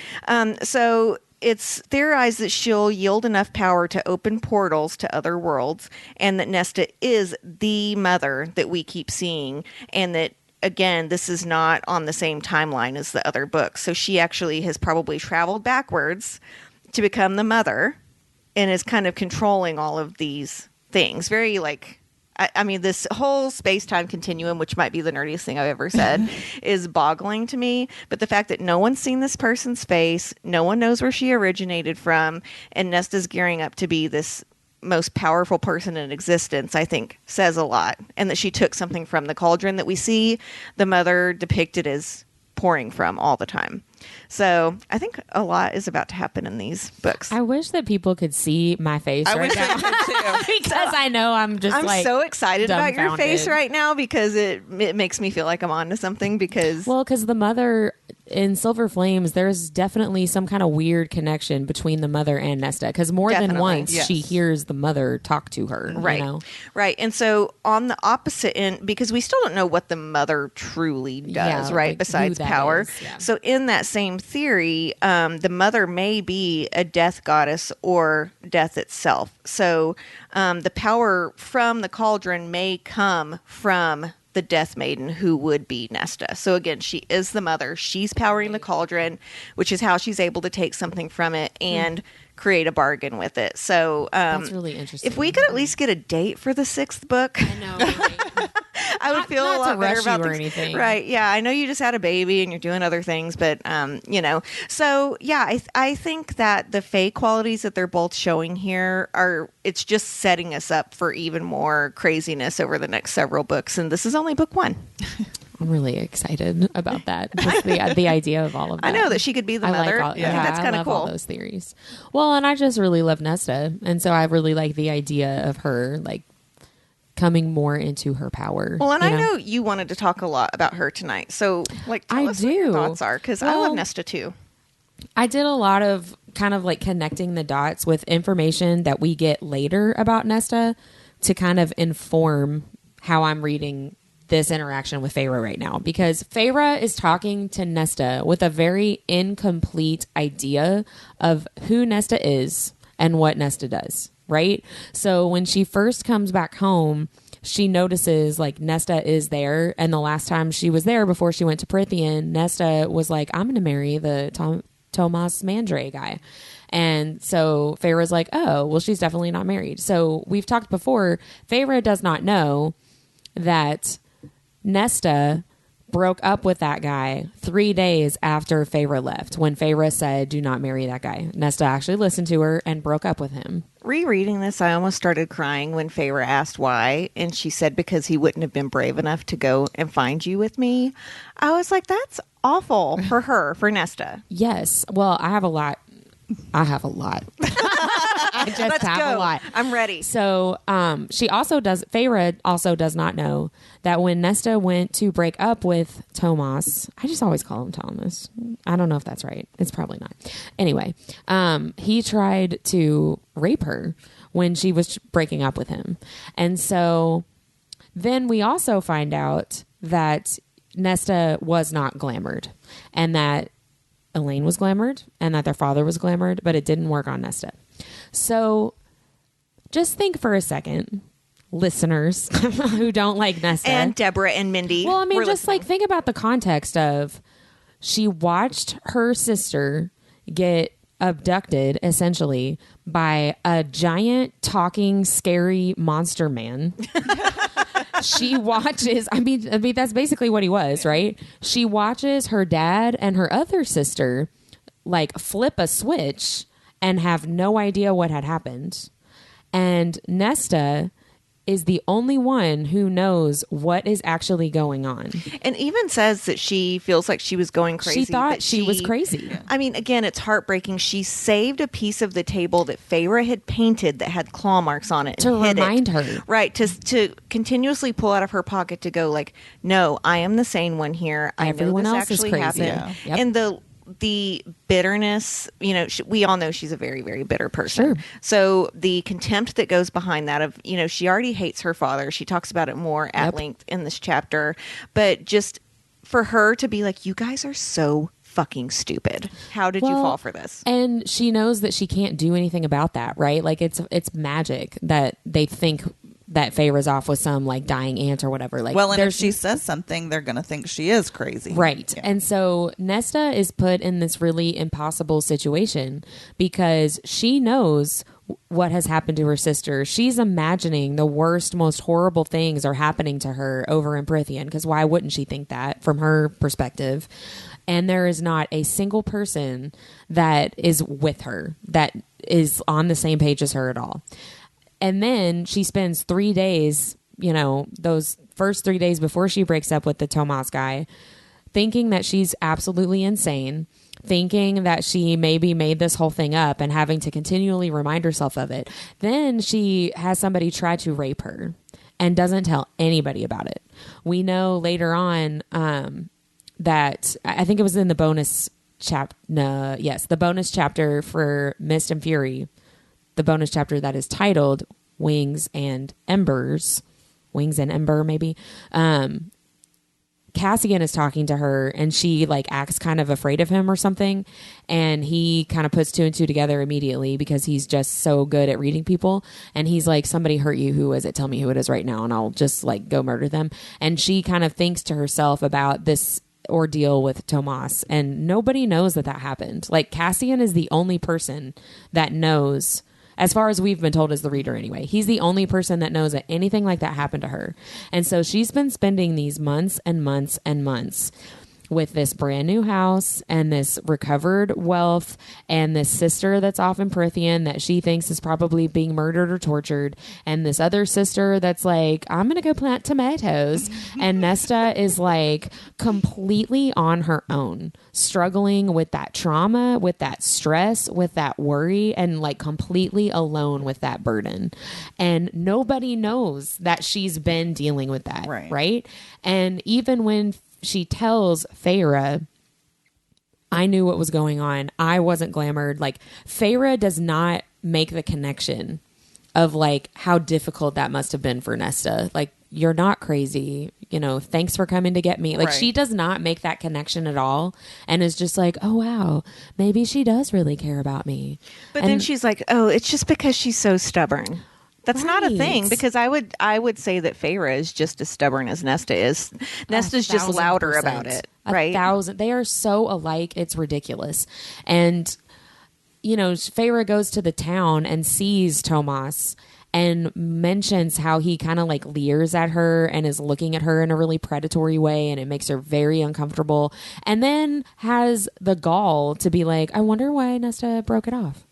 So it's theorized that she'll yield enough power to open portals to other worlds, and that Nesta is the mother that we keep seeing, and that, again, this is not on the same timeline as the other books. So she actually has probably traveled backwards to become the mother and is kind of controlling all of these things. Very like... I mean, this whole space-time continuum, which might be the nerdiest thing I've ever said, is boggling to me. But the fact that no one's seen this person's face, no one knows where she originated from, and Nesta's gearing up to be this most powerful person in existence, I think, says a lot. And that she took something from the cauldron that we see the mother depicted as pouring from all the time. So I think a lot is about to happen in these books. I wish that people could see my face right now. Because I know I'm so excited about your face right now because it makes me feel like I'm on to something because the mother in Silver Flames, there's definitely some kind of weird connection between the mother and Nesta because more than once she hears the mother talk to her. Right. Right. And so on the opposite end, because we still don't know what the mother truly does, right? Like besides power. Yeah. So in that same theory, the mother may be a death goddess or death itself. So the power from the cauldron may come from the Death Maiden, who would be Nesta. So again, she is the mother. She's powering the cauldron, which is how she's able to take something from it and create a bargain with it. So that's really interesting. If we could at least get a date for the 6th book, I know, right? I would feel a lot better about things. Anything. Right? Yeah, I know you just had a baby and you're doing other things, but So yeah, I think that the Fae qualities that they're both showing here it's just setting us up for even more craziness over the next several books, and this is only book 1. I'm really excited about that. Just the idea of all of that. I know that she could be the mother. I think that's kind of cool. All those theories. Well, and I just really love Nesta, and so I really like the idea of her like coming more into her power. Well, and I know you wanted to talk a lot about her tonight, so like tell us what your thoughts are, because I love Nesta too. I did a lot of kind of like connecting the dots with information that we get later about Nesta to kind of inform how I'm reading this interaction with Feyre right now, because Feyre is talking to Nesta with a very incomplete idea of who Nesta is and what Nesta does, right? So when she first comes back home, she notices like Nesta is there, and the last time she was there before she went to Prithian, Nesta was like, I'm going to marry the Tomas Mandre guy. And so Feyre's like, oh, well, she's definitely not married. So we've talked before, Feyre does not know that Nesta broke up with that guy 3 days after Feyre left, when Feyre said, do not marry that guy. Nesta actually listened to her and broke up with him. Rereading this, I almost started crying when Feyre asked why, and she said because he wouldn't have been brave enough to go and find you with me. I was like, that's awful for her, for Nesta. Yes. Well, I have a lot. I just Let's have go. a lot. I'm ready. So Feyre also does not know that when Nesta went to break up with Tomas, I just always call him Thomas. I don't know if that's right. It's probably not. Anyway, he tried to rape her when she was breaking up with him. And so then we also find out that Nesta was not glamoured, and that Elaine was glamoured, and that their father was glamoured, but it didn't work on Nesta. So just think for a second, listeners who don't like Nesta. And Deborah and Mindy. Well, I mean, just like think about the context of she watched her sister get abducted essentially by a giant talking scary monster man. She watches, I mean that's basically what he was, right? She watches her dad and her other sister like flip a switch and have no idea what had happened. And Nesta is the only one who knows what is actually going on. And even says that she feels like she was going crazy. She thought she was crazy. I mean, again, it's heartbreaking. She saved a piece of the table that Feyre had painted that had claw marks on it. To and remind hid her. Right. To continuously pull out of her pocket to go like, no, I am the sane one here. Everyone I know else this is actually crazy. happened. Yeah. Yep. And the bitterness, we all know she's a very, very bitter person. Sure. So the contempt that goes behind that of, she already hates her father. She talks about it more at length in this chapter. But just for her to be like, you guys are so fucking stupid. How did you fall for this? And she knows that she can't do anything about that, right? Like it's magic that they think that Feyre's off with some like dying aunt or whatever. Like, well, and if she says something, they're going to think she is crazy. Right. Yeah. And so Nesta is put in this really impossible situation because she knows what has happened to her sister. She's imagining the worst, most horrible things are happening to her over in Prithian, because why wouldn't she think that from her perspective? And there is not a single person that is with her that is on the same page as her at all. And then she spends 3 days, those first 3 days before she breaks up with the Tomas guy, thinking that she's absolutely insane, thinking that she maybe made this whole thing up and having to continually remind herself of it. Then she has somebody try to rape her and doesn't tell anybody about it. We know later on that, I think it was in the bonus the bonus chapter for Mist and Fury, the bonus chapter that is titled Wings and Ember, maybe. Cassian is talking to her and she like acts kind of afraid of him or something. And he kind of puts two and two together immediately because he's just so good at reading people. And he's like, somebody hurt you. Who is it? Tell me who it is right now. And I'll just like go murder them. And she kind of thinks to herself about this ordeal with Tomas, and nobody knows that happened. Like Cassian is the only person that knows, as far as we've been told as the reader anyway. He's the only person that knows that anything like that happened to her. And so she's been spending these months and months and months with this brand new house and this recovered wealth and this sister that's off in Prithian that she thinks is probably being murdered or tortured, and this other sister that's like, I'm gonna go plant tomatoes. And Nesta is like completely on her own, struggling with that trauma, with that stress, with that worry, and like completely alone with that burden. And nobody knows that she's been dealing with that, right? And even when she tells Feyre, I knew what was going on, I wasn't glamoured. Like Feyre does not make the connection of like how difficult that must have been for Nesta. Like, you're not crazy, you know, thanks for coming to get me. Like she does not make that connection at all, and is just like, oh wow, maybe she does really care about me. But then she's like, oh, it's just because she's so stubborn. That's not a thing, because I would say that Feyre is just as stubborn as Nesta is. Nesta's just louder about it, right? 1,000. They are so alike. It's ridiculous. And, you know, Feyre goes to the town and sees Tomas and mentions how he kind of like leers at her and is looking at her in a really predatory way, and it makes her very uncomfortable. And then has the gall to be like, I wonder why Nesta broke it off.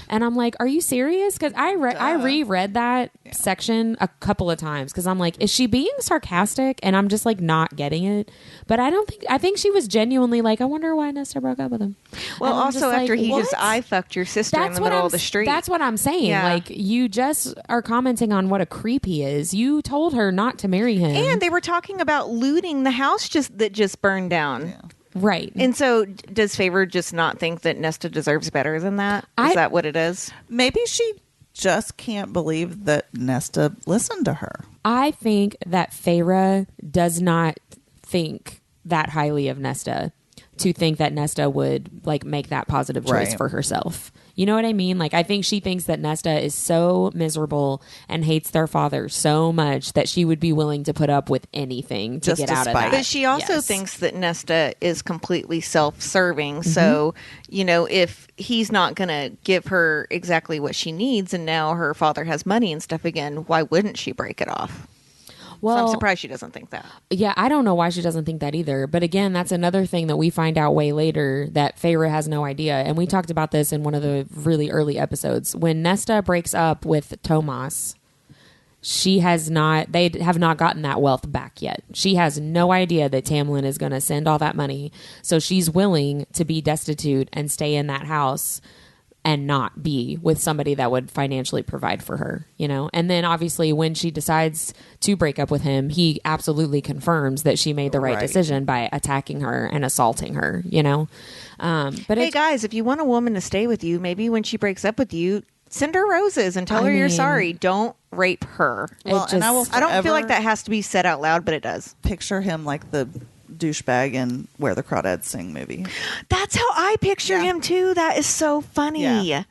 And I'm like, are you serious? Because I reread that section a couple of times because I'm like, is she being sarcastic? And I'm just like not getting it. But I think she was genuinely like, I wonder why Nesta broke up with him. Well, also after he just fucked your sister in the middle of the street. That's what I'm saying. Yeah. Like, you just are commenting on what a creep he is. You told her not to marry him. And they were talking about looting the house that just burned down. Yeah. Right. And so does Feyre just not think that Nesta deserves better than that? Is that what it is? Maybe she just can't believe that Nesta listened to her. I think that Feyre does not think that highly of Nesta to think that Nesta would like make that positive choice for herself. You know what I mean? Like, I think she thinks that Nesta is so miserable and hates their father so much that she would be willing to put up with anything to get out of that. But she also thinks that Nesta is completely self-serving. Mm-hmm. So, you know, if he's not going to give her exactly what she needs and now her father has money and stuff again, why wouldn't she break it off? Well, so I'm surprised she doesn't think that. Yeah, I don't know why she doesn't think that either. But again, that's another thing that we find out way later, that Feyre has no idea. And we talked about this in one of the really early episodes. When Nesta breaks up with Tomas, they have not gotten that wealth back yet. She has no idea that Tamlin is going to send all that money. So she's willing to be destitute and stay in that house and not be with somebody that would financially provide for her, you know? And then obviously when she decides to break up with him, he absolutely confirms that she made the right decision by attacking her and assaulting her, you know? But hey guys, if you want a woman to stay with you, maybe when she breaks up with you, send her roses and tell her you're sorry. Don't rape her. Well, I don't feel like that has to be said out loud, but it does. Picture him like the douchebag in Where the Crawdads Sing movie. That's how I picture him too. That is so funny. Yeah.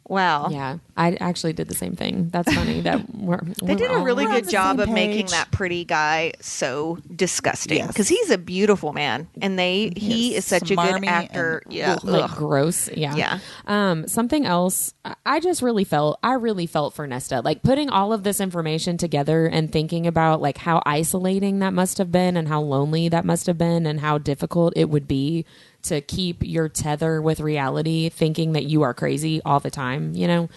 Wow. Yeah, I actually did the same thing. That's funny. They did a really good job of making that pretty guy so disgusting because he's a beautiful man, and he is such a good actor. Like gross. Yeah. Something else. I really felt for Nesta, like putting all of this information together and thinking about like how isolating that must have been, and how lonely that must have been, and how difficult it would be to keep your tether with reality, thinking that you are crazy all the time, you know?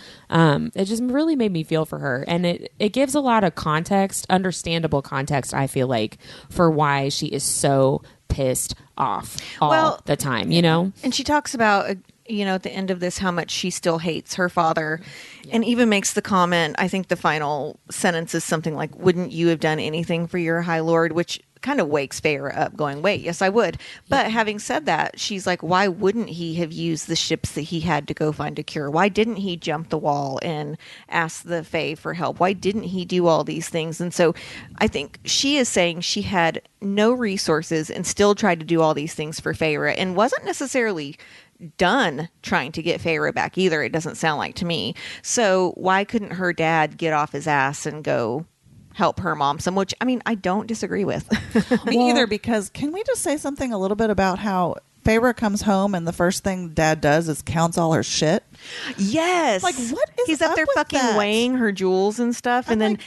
It just really made me feel for her. And it gives a lot of context, understandable context, I feel like, for why she is so pissed off all the time, you know? And she talks about, you know, at the end of this, how much she still hates her father, and even makes the comment, I think the final sentence is something like, wouldn't you have done anything for your High Lord? Which kind of wakes Feyre up going, wait, yes, I would. But having said that, she's like, why wouldn't he have used the ships that he had to go find a cure? Why didn't he jump the wall and ask the Fae for help? Why didn't he do all these things? And so I think she is saying she had no resources and still tried to do all these things for Feyre and wasn't necessarily done trying to get Feyre back either. It doesn't sound like to me. So why couldn't her dad get off his ass and go help her mom some, which I mean, I don't disagree with. Me either, because can we just say something a little bit about how Feyre comes home and the first thing Dad does is counts all her shit? Yes. Like, what is He's up there with fucking that? weighing her jewels and stuff, and I'm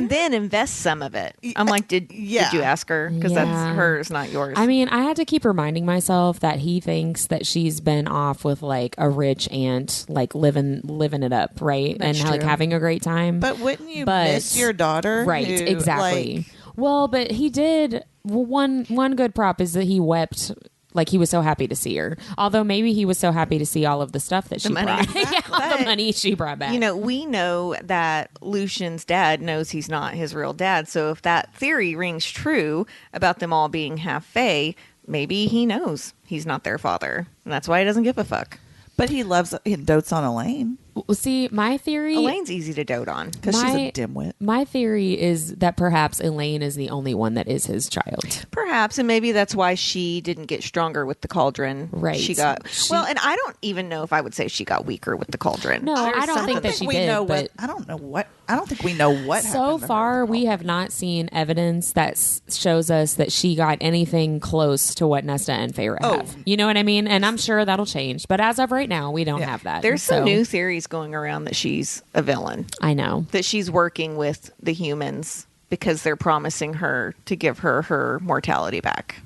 then invests some of it. I'm like, did you ask her? Because Yeah. that's hers, not yours. I mean, I had to keep reminding myself that he thinks that she's been off with like a rich aunt, like living it up, right? That's and like true. having a great time. But wouldn't you But- miss your daughter? Right, who, exactly. like- Well, but he did. Well, one good prop is that he wept. Like, he was so happy to see her. Although maybe he was so happy to see all of the stuff that she money. brought. Yeah, all the But, money she brought back. you know, we know that Lucian's dad knows he's not his real dad. So if that theory rings true about them all being half Fae, maybe he knows he's not their father. And that's why he doesn't give a fuck. But he dotes on Elaine Well, see, my theory... Elaine's easy to dote on. because she's a dimwit. My theory is that perhaps Elaine is the only one that is his child. Perhaps, and maybe that's why she didn't get stronger with the cauldron. Right. She got well, and I don't even know if I would say she got weaker with the cauldron. No, I don't think that she did. But I don't know what. I don't think we know what. so happened to her. far, we have not seen evidence that shows us that she got anything close to what Nesta and Feyre have. You know what I mean? And I'm sure that'll change. But as of right now, we don't have that. There's some So, new theories going around that she's a villain, I know. that she's working with the humans because they're promising her to give her her mortality back.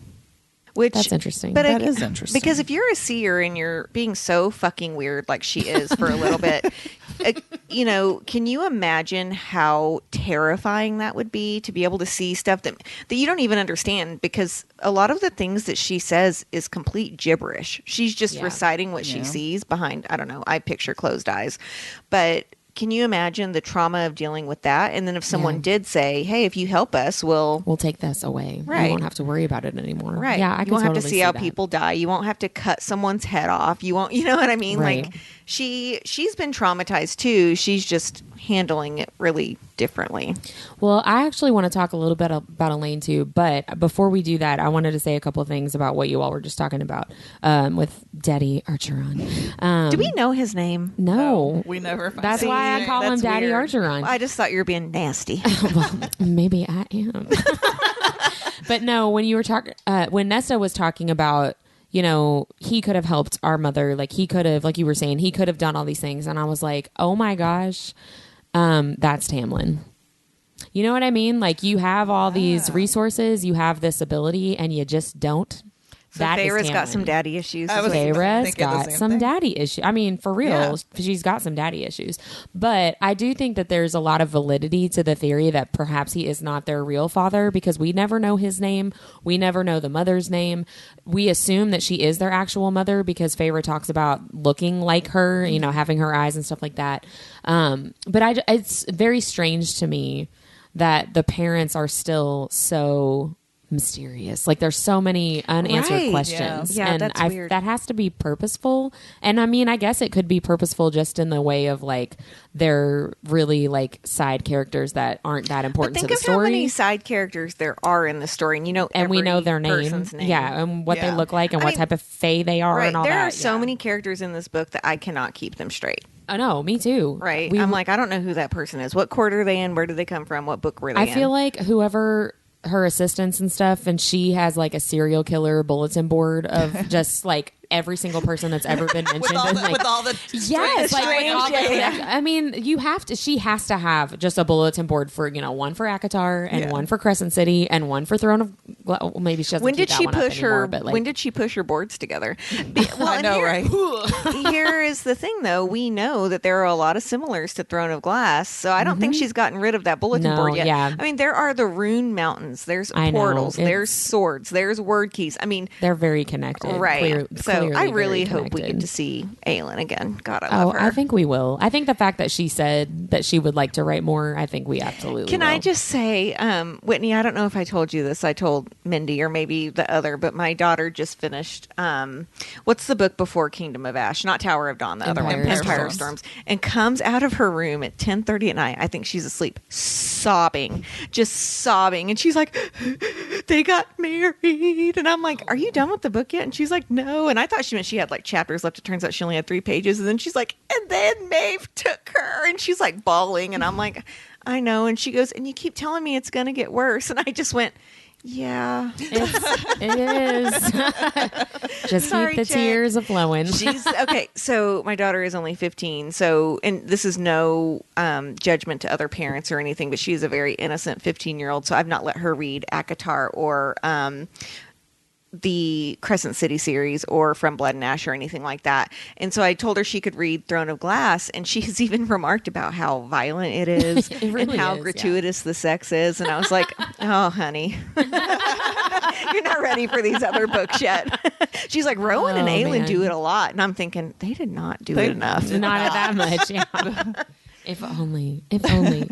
Which That's interesting. But That is interesting. because if you're a seer and you're being so fucking weird like she is for a little bit, you know, can you imagine how terrifying that would be to be able to see stuff that you don't even understand? Because a lot of the things that she says is complete gibberish. She's just Yeah. reciting what she sees behind, I don't know, I picture closed eyes. But can you imagine the trauma of dealing with that? And then if someone Yeah. did say, hey, if you help us, we'll take this away. Right. You won't have to worry about it anymore. Right. Yeah, I you can won't have to totally see how that. people die. You won't have to cut someone's head off. You won't, you know what I mean? Right. Like she's been traumatized too. She's just handling it really differently. Well, I actually want to talk a little bit about Elaine too, but before we do that, I wanted to say a couple of things about what you all were just talking about with Daddy Archeron. Do we know his name? No. we never. Find That's out. why I call him That's Daddy weird. Archeron. I just thought you were being nasty. Well, maybe I am. But no, when you were talking, when Nesta was talking about, you know, he could have helped our mother, like he could have, like you were saying, he could have done all these things, and I was like, oh my gosh, that's Tamlin. You know what I mean? Like, you have all these resources, you have this ability, and you just don't. So That is Feyre's got Tamlin. some daddy issues. I was Feyre's thinking the got same some thing. daddy issues. I mean, for real, Yeah. she's got some daddy issues. But I do think that there's a lot of validity to the theory that perhaps he is not their real father, because we never know his name. We never know the mother's name. We assume that she is their actual mother because Feyre talks about looking like her, you know, having her eyes and stuff like that. But it's very strange to me that the parents are still so mysterious. Like, there's so many unanswered Right. questions. Yeah, and that's weird. that has to be purposeful. And I mean, I guess it could be purposeful just in the way of like they're really like side characters that aren't that But important to think the of how many story. side characters there are in the story, and you know, And we every know their person's name. Yeah, and what they Yeah. look like and I what mean, type of fae they are Right. and all There that. are so Yeah. many characters in this book that I cannot keep them straight. Oh no, me too. Right. We- I'm like, I don't know who that person is. What court are they in? Where did they come from? What book were they I in? feel like whoever her assistants and stuff, and she has like a serial killer bulletin board of just like every single person that's ever been mentioned. with all and, the, like, with all the yes, like with all the strange, yeah. connect- I mean, you have to. She has to have just a bulletin board for, you know, one for Akatar and Yeah. one for Crescent City and one for Throne of. Well, maybe she doesn't. when keep did that she one up push her? anymore, but, like, When did she push her boards together? Well, I and know, here, right? Here is the thing, though. We know that there are a lot of similars to Throne of Glass, so I don't think she's gotten rid of that bulletin Mm-hmm. No, board yet. yeah. I mean, there are the rune mountains. There's I know, portals. it's- There's swords. There's word keys. I mean, they're very connected, right. clearly. So I really very hope we get connected. to see Aelin again. God, I love her. I think we will. I think the fact that she said that she would like to write more, I think we absolutely Can will. I just say, Whitney, I don't know if I told you this. I told Mindy or maybe the other, but my daughter just finished, what's the book before Kingdom of Ash? Not Tower of Dawn, the other one, Empire Empire of Storms. Storms, and comes out of her room at 10:30 at night. I think she's asleep, sobbing, just sobbing. And she's like, they got married. And I'm like, are you done with the book yet? And she's like, no. And I thought she meant she had like chapters left. It turns out she only had 3 pages. And then she's like, and then Maeve took her. And she's like bawling. And I'm like, I know. And she goes, and you keep telling me it's going to get worse. And I just went, yeah. It is. Just Sorry, keep the Jen. tears flowing. She's okay. So my daughter is only 15. So, and this is no judgment to other parents or anything, but she's a very innocent 15-year-old. So I've not let her read ACOTAR or the Crescent City series or From Blood and Ash or anything like that. And so I told her she could read Throne of Glass, and she has even remarked about how violent it is It really and how is, yeah. gratuitous the sex is. And I was like, oh, honey, you're not ready for these other books yet. She's like, Rowan and Oh, Aelin man. do it a lot. And I'm thinking, they did not do They it enough. Not at that much. Yeah. If only. If only.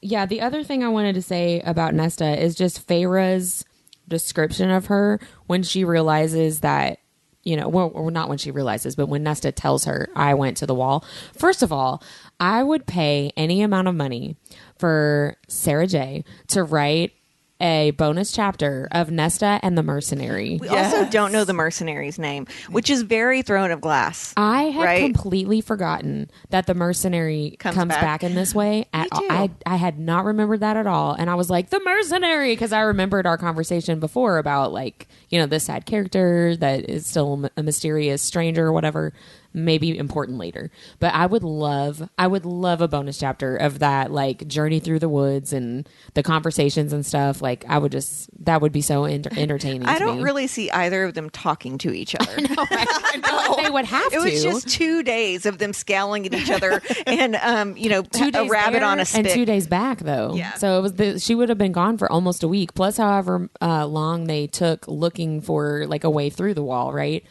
Yeah, the other thing I wanted to say about Nesta is just Feyre's description of her when she realizes that, you know, well, or not when she realizes, but when Nesta tells her, I went to the wall. First of all, I would pay any amount of money for Sarah J to write a bonus chapter of Nesta and the Mercenary. We also don't know the mercenary's name, which is very Throne of Glass. I had right? completely forgotten that the mercenary Comes comes back. back in this way. Me too. I had not remembered that at all. And I was like, the mercenary, because I remembered our conversation before about, like, you know, this sad character that is still a mysterious stranger or whatever, maybe important later. But I would love a bonus chapter of that, like, journey through the woods and the conversations and stuff. Like, that would be so entertaining I to don't me. really see either of them talking to each other. I know. They would have It to. was just 2 days of them scowling at each other and, you know, 2 a days rabbit there on a and stick. 2 days back though. Yeah. So it was she would have been gone for almost a week, plus however long they took looking for like a way through the wall, right?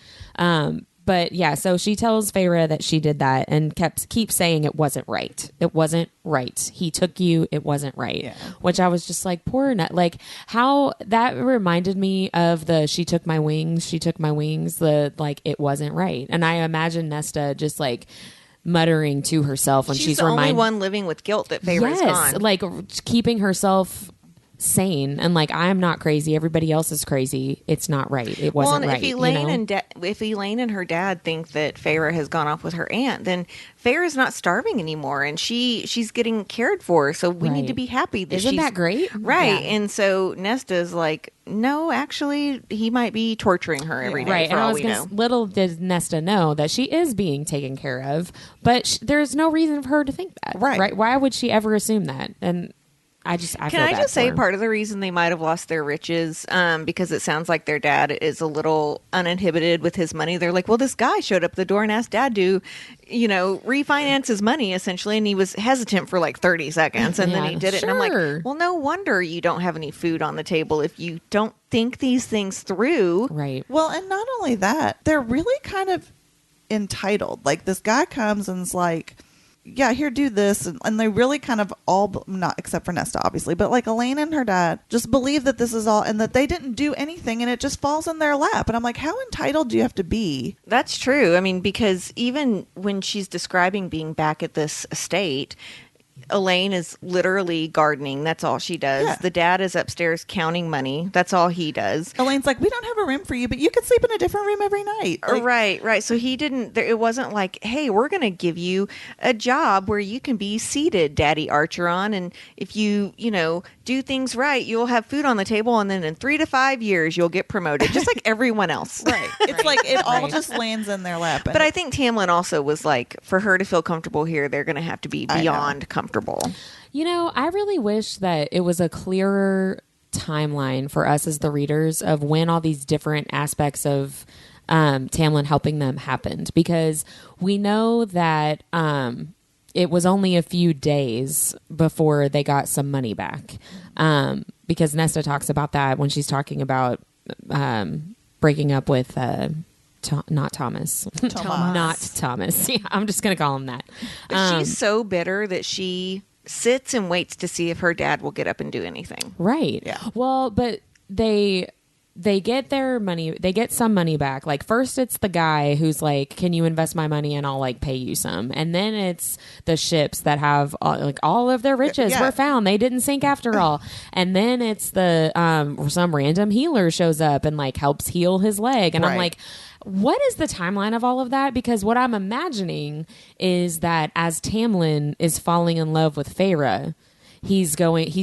But yeah, so she tells Feyre that she did that and keeps saying it wasn't right. It wasn't right. He took you. It wasn't right. Yeah. Which I was just like, poor Nut. Like how that reminded me of the she took my wings. She took my wings. The like it wasn't right. And I imagine Nesta just like muttering to herself when She's she's the only reminded. one living with guilt that Feyre's gone. Like keeping herself sane and like I'm not crazy. Everybody else is crazy. It's not right. It wasn't and right. if Elaine you know? if Elaine and her dad think that Feyre has gone off with her aunt, then Feyre's not starving anymore, and she's getting cared for. So we need Right. to be happy that Isn't she's that great? right. Yeah. And so Nesta's like, no, actually, he might be torturing her every day. Right, For and I all was we know. little did Nesta know that she is being taken care of, but there's no reason for her to think that. Right. Why would she ever assume that? And I Can feel I bad just say for her. part of the reason they might have lost their riches because it sounds like their dad is a little uninhibited with his money. They're like, well, this guy showed up the door and asked Dad to, you know, refinance his money essentially, and he was hesitant for like 30 seconds, and then Yeah, he did it. And I'm sure. like, well, no wonder you don't have any food on the table if you don't think these things through. Right. Well, and not only that, they're really kind of entitled. Like this guy comes and's like, yeah, here, do this. And they really kind of all, not except for Nesta, obviously, but like Elaine and her dad just believe that this is all and that they didn't do anything and it just falls in their lap. And I'm like, how entitled do you have to be? That's true. I mean, because even when she's describing being back at this estate, Elaine is literally gardening. That's all she does. Yeah. The dad is upstairs counting money. That's all he does. Elaine's like, we don't have a room for you, but you can sleep in a different room every night. Like, Right. So he didn't, it wasn't like, hey, we're going to give you a job where you can be seated, Daddy Archeron. And if you, you know, do things right, you'll have food on the table. And then in 3 to 5 years, you'll get promoted, just like everyone else. Right. It's like it all Right. just lands in their lap. But I think Tamlin also was like, for her to feel comfortable here, they're going to have to be I know. beyond comfortable. You know, I really wish that it was a clearer timeline for us as the readers of when all these different aspects of Tamlin helping them happened, because we know that it was only a few days before they got some money back, because Nesta talks about that when she's talking about breaking up with not Thomas. Tomas. Not Thomas. Yeah, I'm just going to call him that. But she's so bitter that she sits and waits to see if her dad will get up and do anything. Right. Yeah. Well, but they get their money. They get some money back. Like first it's the guy who's like, can you invest my money and I'll like pay you some. And then it's the ships that have like all of their riches were found. They didn't sink after all. And then it's the some random healer shows up and like helps heal his leg. And I'm like, what is the timeline of all of that? Because what I'm imagining is that as Tamlin is falling in love with Feyre, he's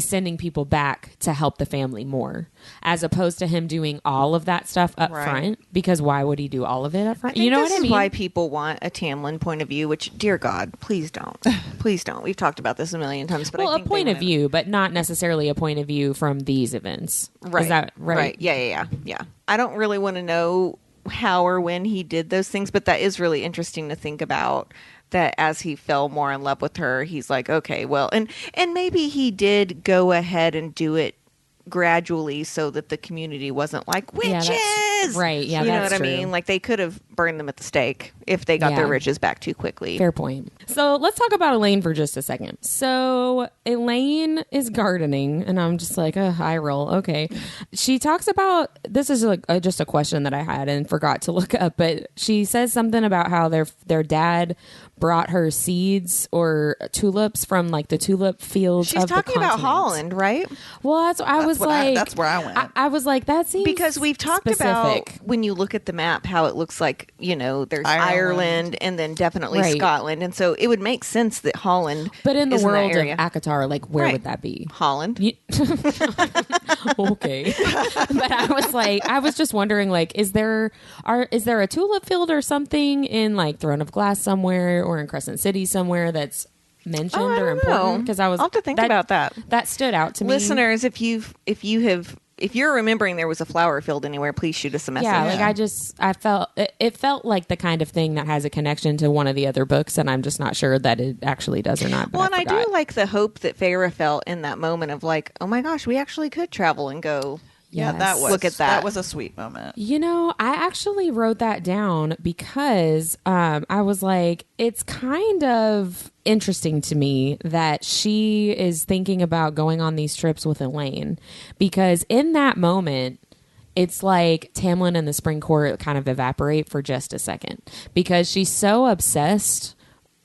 sending people back to help the family more, as opposed to him doing all of that stuff up front. Because why would he do all of it up front? You know what I mean? This is why people want a Tamlin point of view, which, dear God, please don't. Please don't. We've talked about this a million times. But well, I think a point of view, but not necessarily a point of view from these events. Right. Is that right? Yeah. I don't really want to know how or when he did those things, but that is really interesting to think about, that as he fell more in love with her, he's like, okay, well, and maybe he did go ahead and do it gradually so that the community wasn't like, witches! Right, yeah, you know that's what true. I mean? Like, they could have burned them at the stake if they got their riches back too quickly. Fair point. So let's talk about Elaine for just a second. So Elaine is gardening, and I'm just like, eye roll. Okay. She talks about, this is like just a question that I had and forgot to look up, but she says something about how their dad brought her seeds or tulips from like the tulip fields. She's of talking the about continent. Holland, right? Well, that's where I went. I was like, that seems because we've talked about when you look at the map how it looks like, you know, there's Ireland and then definitely Scotland, and so it would make sense that Holland. But in the is world in that area. of ACOTAR, like where would that be? Holland. Okay, but I was just wondering, like, is there a tulip field or something in like Throne of Glass somewhere or in Crescent City somewhere that's mentioned or important? Because I'll have to think about that. That stood out to me. Listeners, if you're remembering there was a flower field anywhere, please shoot us a message. Yeah, like I felt it felt like the kind of thing that has a connection to one of the other books, and I'm just not sure that it actually does or not. Well, and I do like the hope that Feyre felt in that moment of like, oh my gosh, we actually could travel and go. Yeah, look at that. That was a sweet moment. You know, I actually wrote that down because I was like, it's kind of interesting to me that she is thinking about going on these trips with Elaine, because in that moment, it's like Tamlin and the Spring Court kind of evaporate for just a second, because she's so obsessed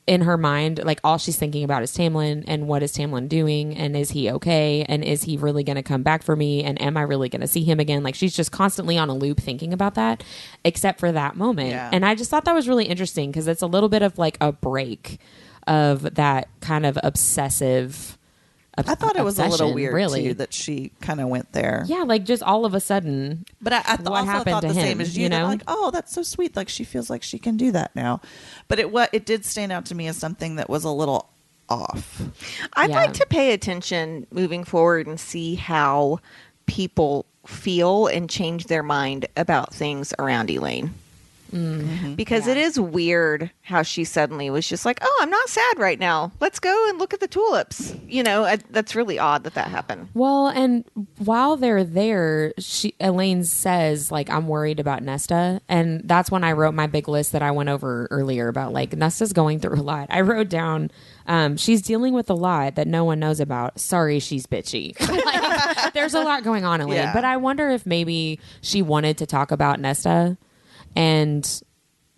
in her mind, like all she's thinking about is Tamlin and what is Tamlin doing and is he okay and is he really going to come back for me and am I really going to see him again? Like she's just constantly on a loop thinking about that, except for that moment. Yeah. And I just thought that was really interesting because it's a little bit of like a break of that kind of obsessive. I thought it was a little weird too that she kind of went there. Yeah, like just all of a sudden. But I also thought the same as you. Know? Like, oh, that's so sweet. Like she feels like she can do that now. But it did stand out to me as something that was a little off. I'd like to pay attention moving forward and see how people feel and change their mind about things around Elaine. Mm-hmm. Because it is weird how she suddenly was just like, oh, I'm not sad right now. Let's go and look at the tulips. You know, that's really odd that happened. Well, and while they're there, Elaine says, like, I'm worried about Nesta. And that's when I wrote my big list that I went over earlier about, like, Nesta's going through a lot. I wrote down, she's dealing with a lot that no one knows about. Sorry, she's bitchy. Like, there's a lot going on, Elaine. Yeah. But I wonder if maybe she wanted to talk about Nesta. And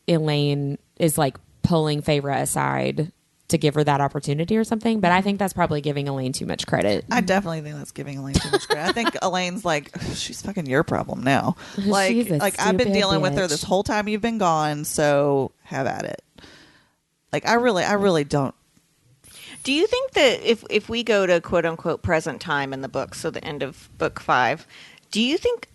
Elaine is like pulling Feyre aside to give her that opportunity or something. But I think that's probably giving Elaine too much credit. I definitely think that's giving Elaine too much credit. I think Elaine's like, she's fucking your problem now. Like I've been dealing with her this whole time you've been gone, so have at it. Like I really don't. Do you think that if we go to quote unquote present time in the book, so the end of book 5, do you think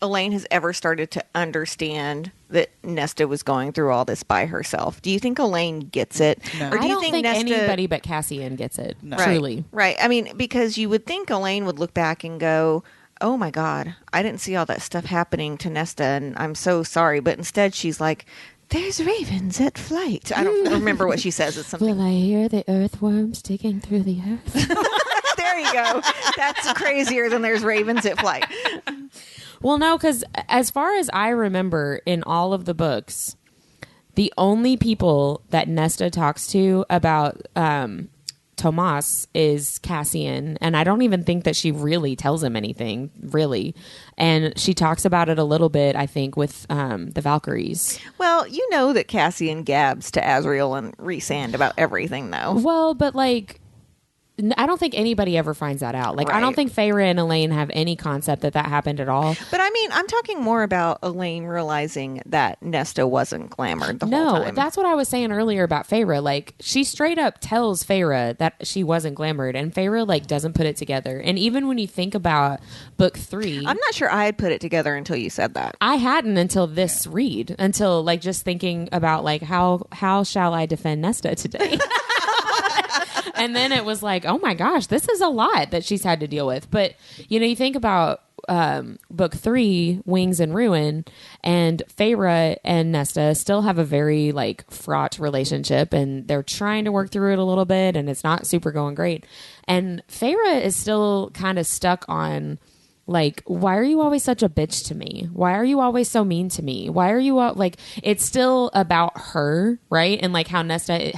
Elaine has ever started to understand that Nesta was going through all this by herself? Do you think Elaine gets it? No. Or do you think Nesta... anybody but Cassian gets it? No. Truly. Right. I mean, because you would think Elaine would look back and go, oh my God, I didn't see all that stuff happening to Nesta and I'm so sorry. But instead she's like, there's ravens at flight. I don't remember what she says. It's something. Will I hear the earthworms digging through the earth? There you go. That's crazier than there's ravens at flight. Well, no, because as far as I remember in all of the books, the only people that Nesta talks to about Tomas is Cassian, and I don't even think that she really tells him anything, really. And she talks about it a little bit, I think, with the Valkyries. Well, you know that Cassian gabs to Azriel and Rhysand about everything, though. Well, but like, I don't think anybody ever finds that out. Like, Right. I don't think Feyre and Elaine have any concept that happened at all. But I mean, I'm talking more about Elaine realizing that Nesta wasn't glamoured the whole time. No, that's what I was saying earlier about Feyre. Like, she straight up tells Feyre that she wasn't glamoured, and Feyre, like, doesn't put it together. And even when you think about book 3... I'm not sure I had put it together until you said that. I hadn't until this read, until, like, just thinking about, like, how shall I defend Nesta today? And then it was like, oh my gosh, this is a lot that she's had to deal with. But, you know, you think about book 3, Wings and Ruin, and Feyre and Nesta still have a very, like, fraught relationship, and they're trying to work through it a little bit, and it's not super going great. And Feyre is still kind of stuck on, like, why are you always such a bitch to me? Why are you always so mean to me? Why are you like, it's still about her, right? And like how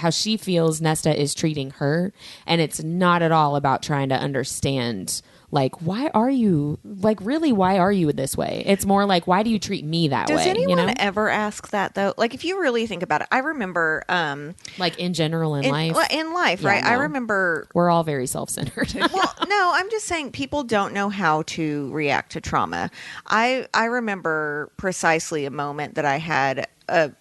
she feels Nesta is treating her. And it's not at all about trying to understand, like, why are you this way? It's more like, why do you treat me that way? Does anyone you know? ever ask that, though? Like, if you really think about it, I remember... like, in general, in life? In life, Yeah, right? I no. remember... We're all very self-centered. Well, no, I'm just saying people don't know how to react to trauma. I remember precisely a moment that I had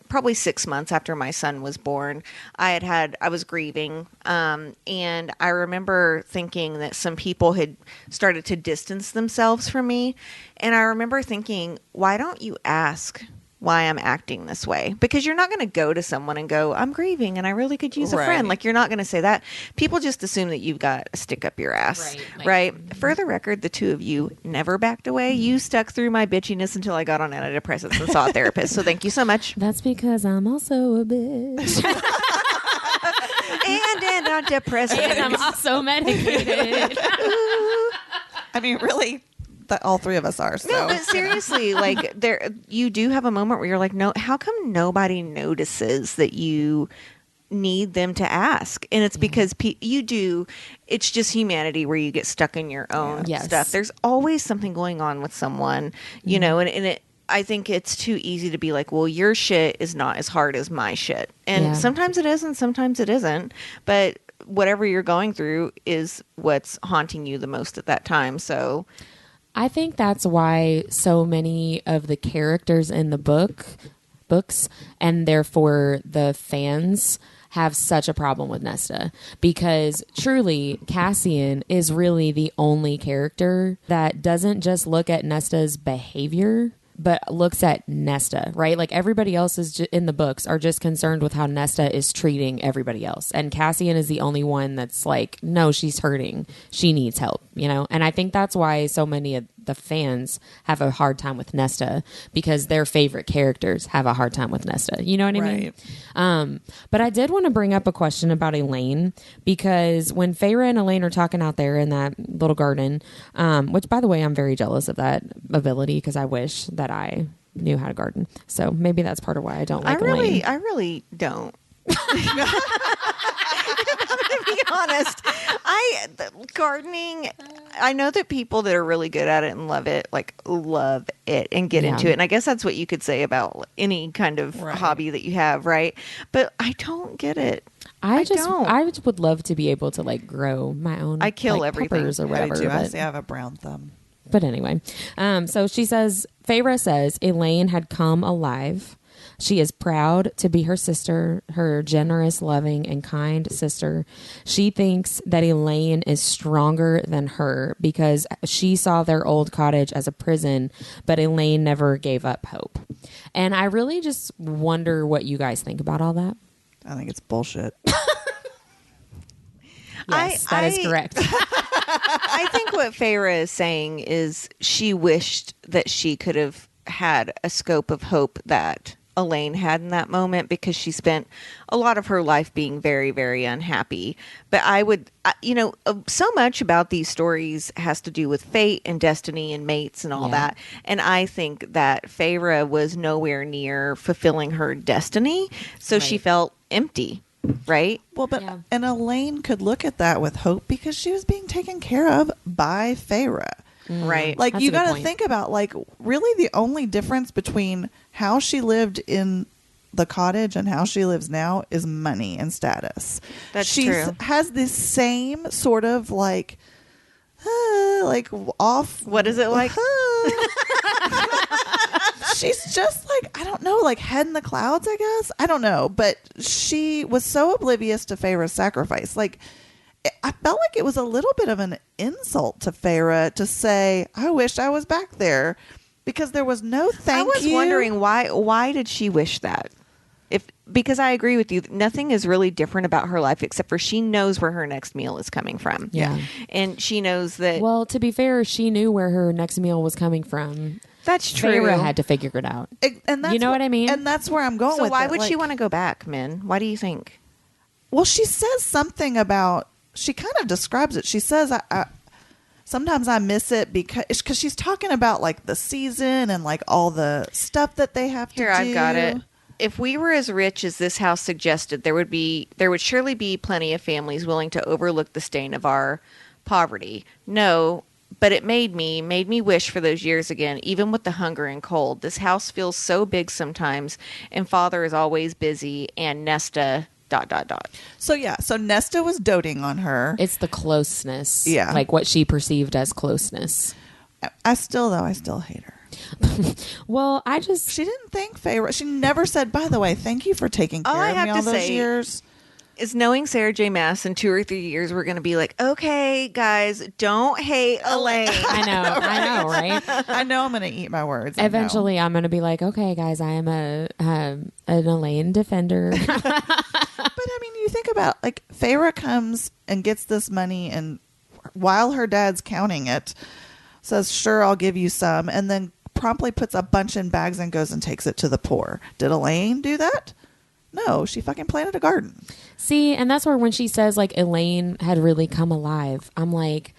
probably 6 months after my son was born. I was grieving, and I remember thinking that some people had started to distance themselves from me, and I remember thinking, why don't you ask why I'm acting this way? Because you're not going to go to someone and go, I'm grieving and I really could use a friend. Like, you're not going to say that. People just assume that you've got a stick up your ass, right? For the record, the two of you never backed away. You stuck through my bitchiness until I got on antidepressants and saw a therapist. So thank you so much. That's because I'm also a bitch. and antidepressants. And I'm also medicated. I mean, really, that all three of us are. So. No, but seriously, like, you do have a moment where you're like, no, how come nobody notices that you need them to ask? And it's because you do. It's just humanity where you get stuck in your own stuff. There's always something going on with someone, you know, and it. I think it's too easy to be like, well, your shit is not as hard as my shit. And sometimes it is and sometimes it isn't. But whatever you're going through is what's haunting you the most at that time. So I think that's why so many of the characters in the books and therefore the fans have such a problem with Nesta, because truly Cassian is really the only character that doesn't just look at Nesta's behavior, but looks at Nesta, right? Like, everybody else is in the books are just concerned with how Nesta is treating everybody else. And Cassian is the only one that's like, no, she's hurting. She needs help, you know? And I think that's why so many of the fans have a hard time with Nesta, because their favorite characters have a hard time with Nesta. You know what I mean? But I did want to bring up a question about Elaine, because when Feyre and Elaine are talking out there in that little garden, which, by the way, I'm very jealous of that ability, because I wish that I knew how to garden. So maybe that's part of why I don't like Elaine. I really don't. To be honest, gardening, I know that people that are really good at it and love it and get into it. And I guess that's what you could say about any kind of hobby that you have, right? But I don't get it. I just would love to be able to, like, grow my own. I kill like, everything peppers or whatever. I do. But, I have a brown thumb. But anyway, so she says, Feyre says Elaine had come alive. She is proud to be her sister, her generous, loving, and kind sister. She thinks that Elaine is stronger than her because she saw their old cottage as a prison, but Elaine never gave up hope. And I really just wonder what you guys think about all that. I think it's bullshit. Yes, that is correct. I think what Feyre is saying is she wished that she could have had a scope of hope that Elaine had in that moment because she spent a lot of her life being very, very unhappy. But so much about these stories has to do with fate and destiny and mates and all that. And I think that Feyre was nowhere near fulfilling her destiny. So she felt empty. Right? Well, but and Elaine could look at that with hope because she was being taken care of by Feyre. Right. Like, That's you a good got to point. think about, like, really the only difference between how she lived in the cottage and how she lives now is money and status. That's She true. has this same sort of, like off. What is it like? She's just like, I don't know, like head in the clouds, I guess. I don't know. But she was so oblivious to Feyre's sacrifice. Like, I felt like it was a little bit of an insult to Feyre to say, I wish I was back there, because there was no thank you. I was wondering why did she wish that? Because I agree with you, nothing is really different about her life except for she knows where her next meal is coming from. Yeah. And she knows that. Well, to be fair, she knew where her next meal was coming from. That's true. Feyre had to figure it out. And that's You know what I mean? And that's where I'm going So with why it. would she Like, want to go back, Min? Why do you think? Well, she says something about, she kind of describes it. She says, I sometimes I miss it because she's talking about like the season and like all the stuff that they have to do. Here, I've got it. If we were as rich as this house suggested, there would surely be plenty of families willing to overlook the stain of our poverty. No, but it made me wish for those years again, even with the hunger and cold. This house feels so big sometimes, and Father is always busy, and Nesta ... So Nesta was doting on her. It's the closeness. Yeah. Like what she perceived as closeness. I still hate her. Well, She didn't thank Feyre. She never said, by the way, thank you for taking care All I of have me to all those say years. Is knowing Sarah J. Maas in 2 or 3 years, we're going to be like, okay, guys, don't hate Elaine. I know, right? I know I'm going to eat my words. I know. Eventually, I'm going to be like, okay, guys, I am an Elaine defender. But I mean, you think about, like, Feyre comes and gets this money, and while her dad's counting it, says, sure, I'll give you some, and then promptly puts a bunch in bags and goes and takes it to the poor. Did Elaine do that? No, she fucking planted a garden. See, and that's where when she says like Elaine had really come alive, I'm like,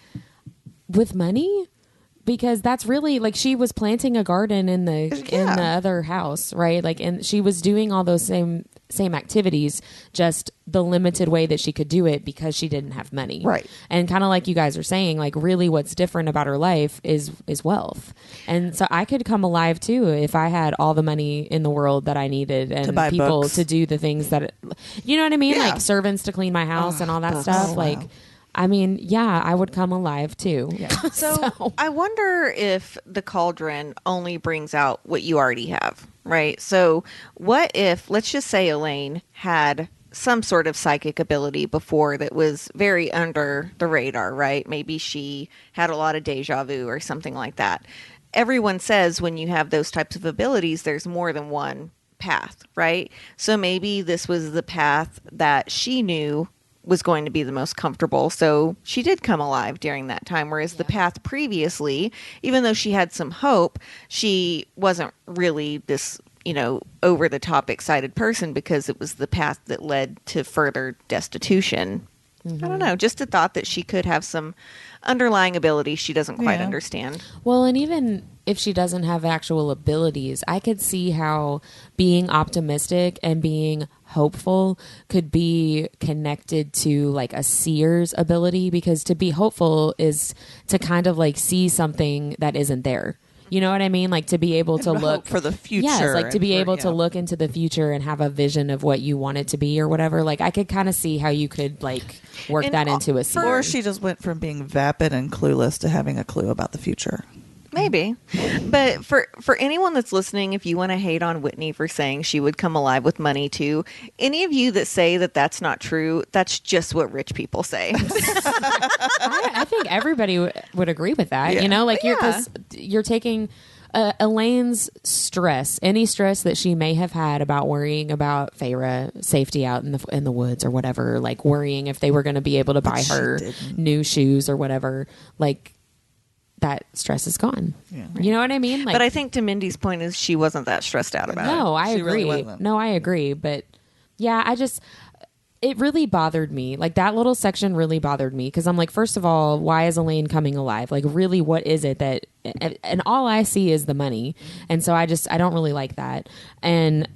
with money? Because that's really like she was planting a garden in the other house, right? Like, and she was doing all those same activities, just the limited way that she could do it because she didn't have money, Right. And kind of like you guys are saying, like really what's different about her life is wealth. And so I could come alive too if I had all the money in the world that I needed and To buy people books. to do the things that you know what I mean, Yeah. like servants to clean my house and all that books. stuff. Oh, like, wow. I mean, yeah, I would come alive too. Yeah. So I wonder if the cauldron only brings out what you already have, right? So what if, let's just say Elaine had some sort of psychic ability before that was very under the radar, right? Maybe she had a lot of deja vu or something like that. Everyone says when you have those types of abilities, there's more than one path, right? So maybe this was the path that she knew was going to be the most comfortable. So she did come alive during that time. Whereas the path previously, even though she had some hope, she wasn't really this, over the top excited person because it was the path that led to further destitution. I don't know. Just a thought that she could have some underlying ability she doesn't quite Yeah. understand. Well, and even if she doesn't have actual abilities, I could see how being optimistic and being hopeful could be connected to like a seer's ability, because to be hopeful is to kind of like see something that isn't there. You know what I mean? Like to be able to And look hope for the future. Yes, like to be and for- able to yeah. look into the future and have a vision of what you want it to be or whatever. Like I could kind of see how you could like work And that into a seer. Or she just went from being vapid and clueless to having a clue about the future. Maybe. But for anyone that's listening, if you want to hate on Whitney for saying she would come alive with money too, any of you that say that that's not true, that's just what rich people say. I think everybody would agree with that. Yeah. You know, like Yeah. you're taking Elaine's stress, any stress that she may have had about worrying about Feyre safety out in the woods or whatever, like worrying if they were going to be able to buy she her didn't. new shoes or whatever, like that stress is gone. Yeah. You know what I mean? Like, But I think to Mindy's point is she wasn't that stressed out about it. no, I She agree. really wasn't. No, I agree. But yeah, it really bothered me. Like that little section really bothered me because I'm like, first of all, why is Elaine coming alive? Like really, what is it that, and all I see is the money. And so I don't really like that. And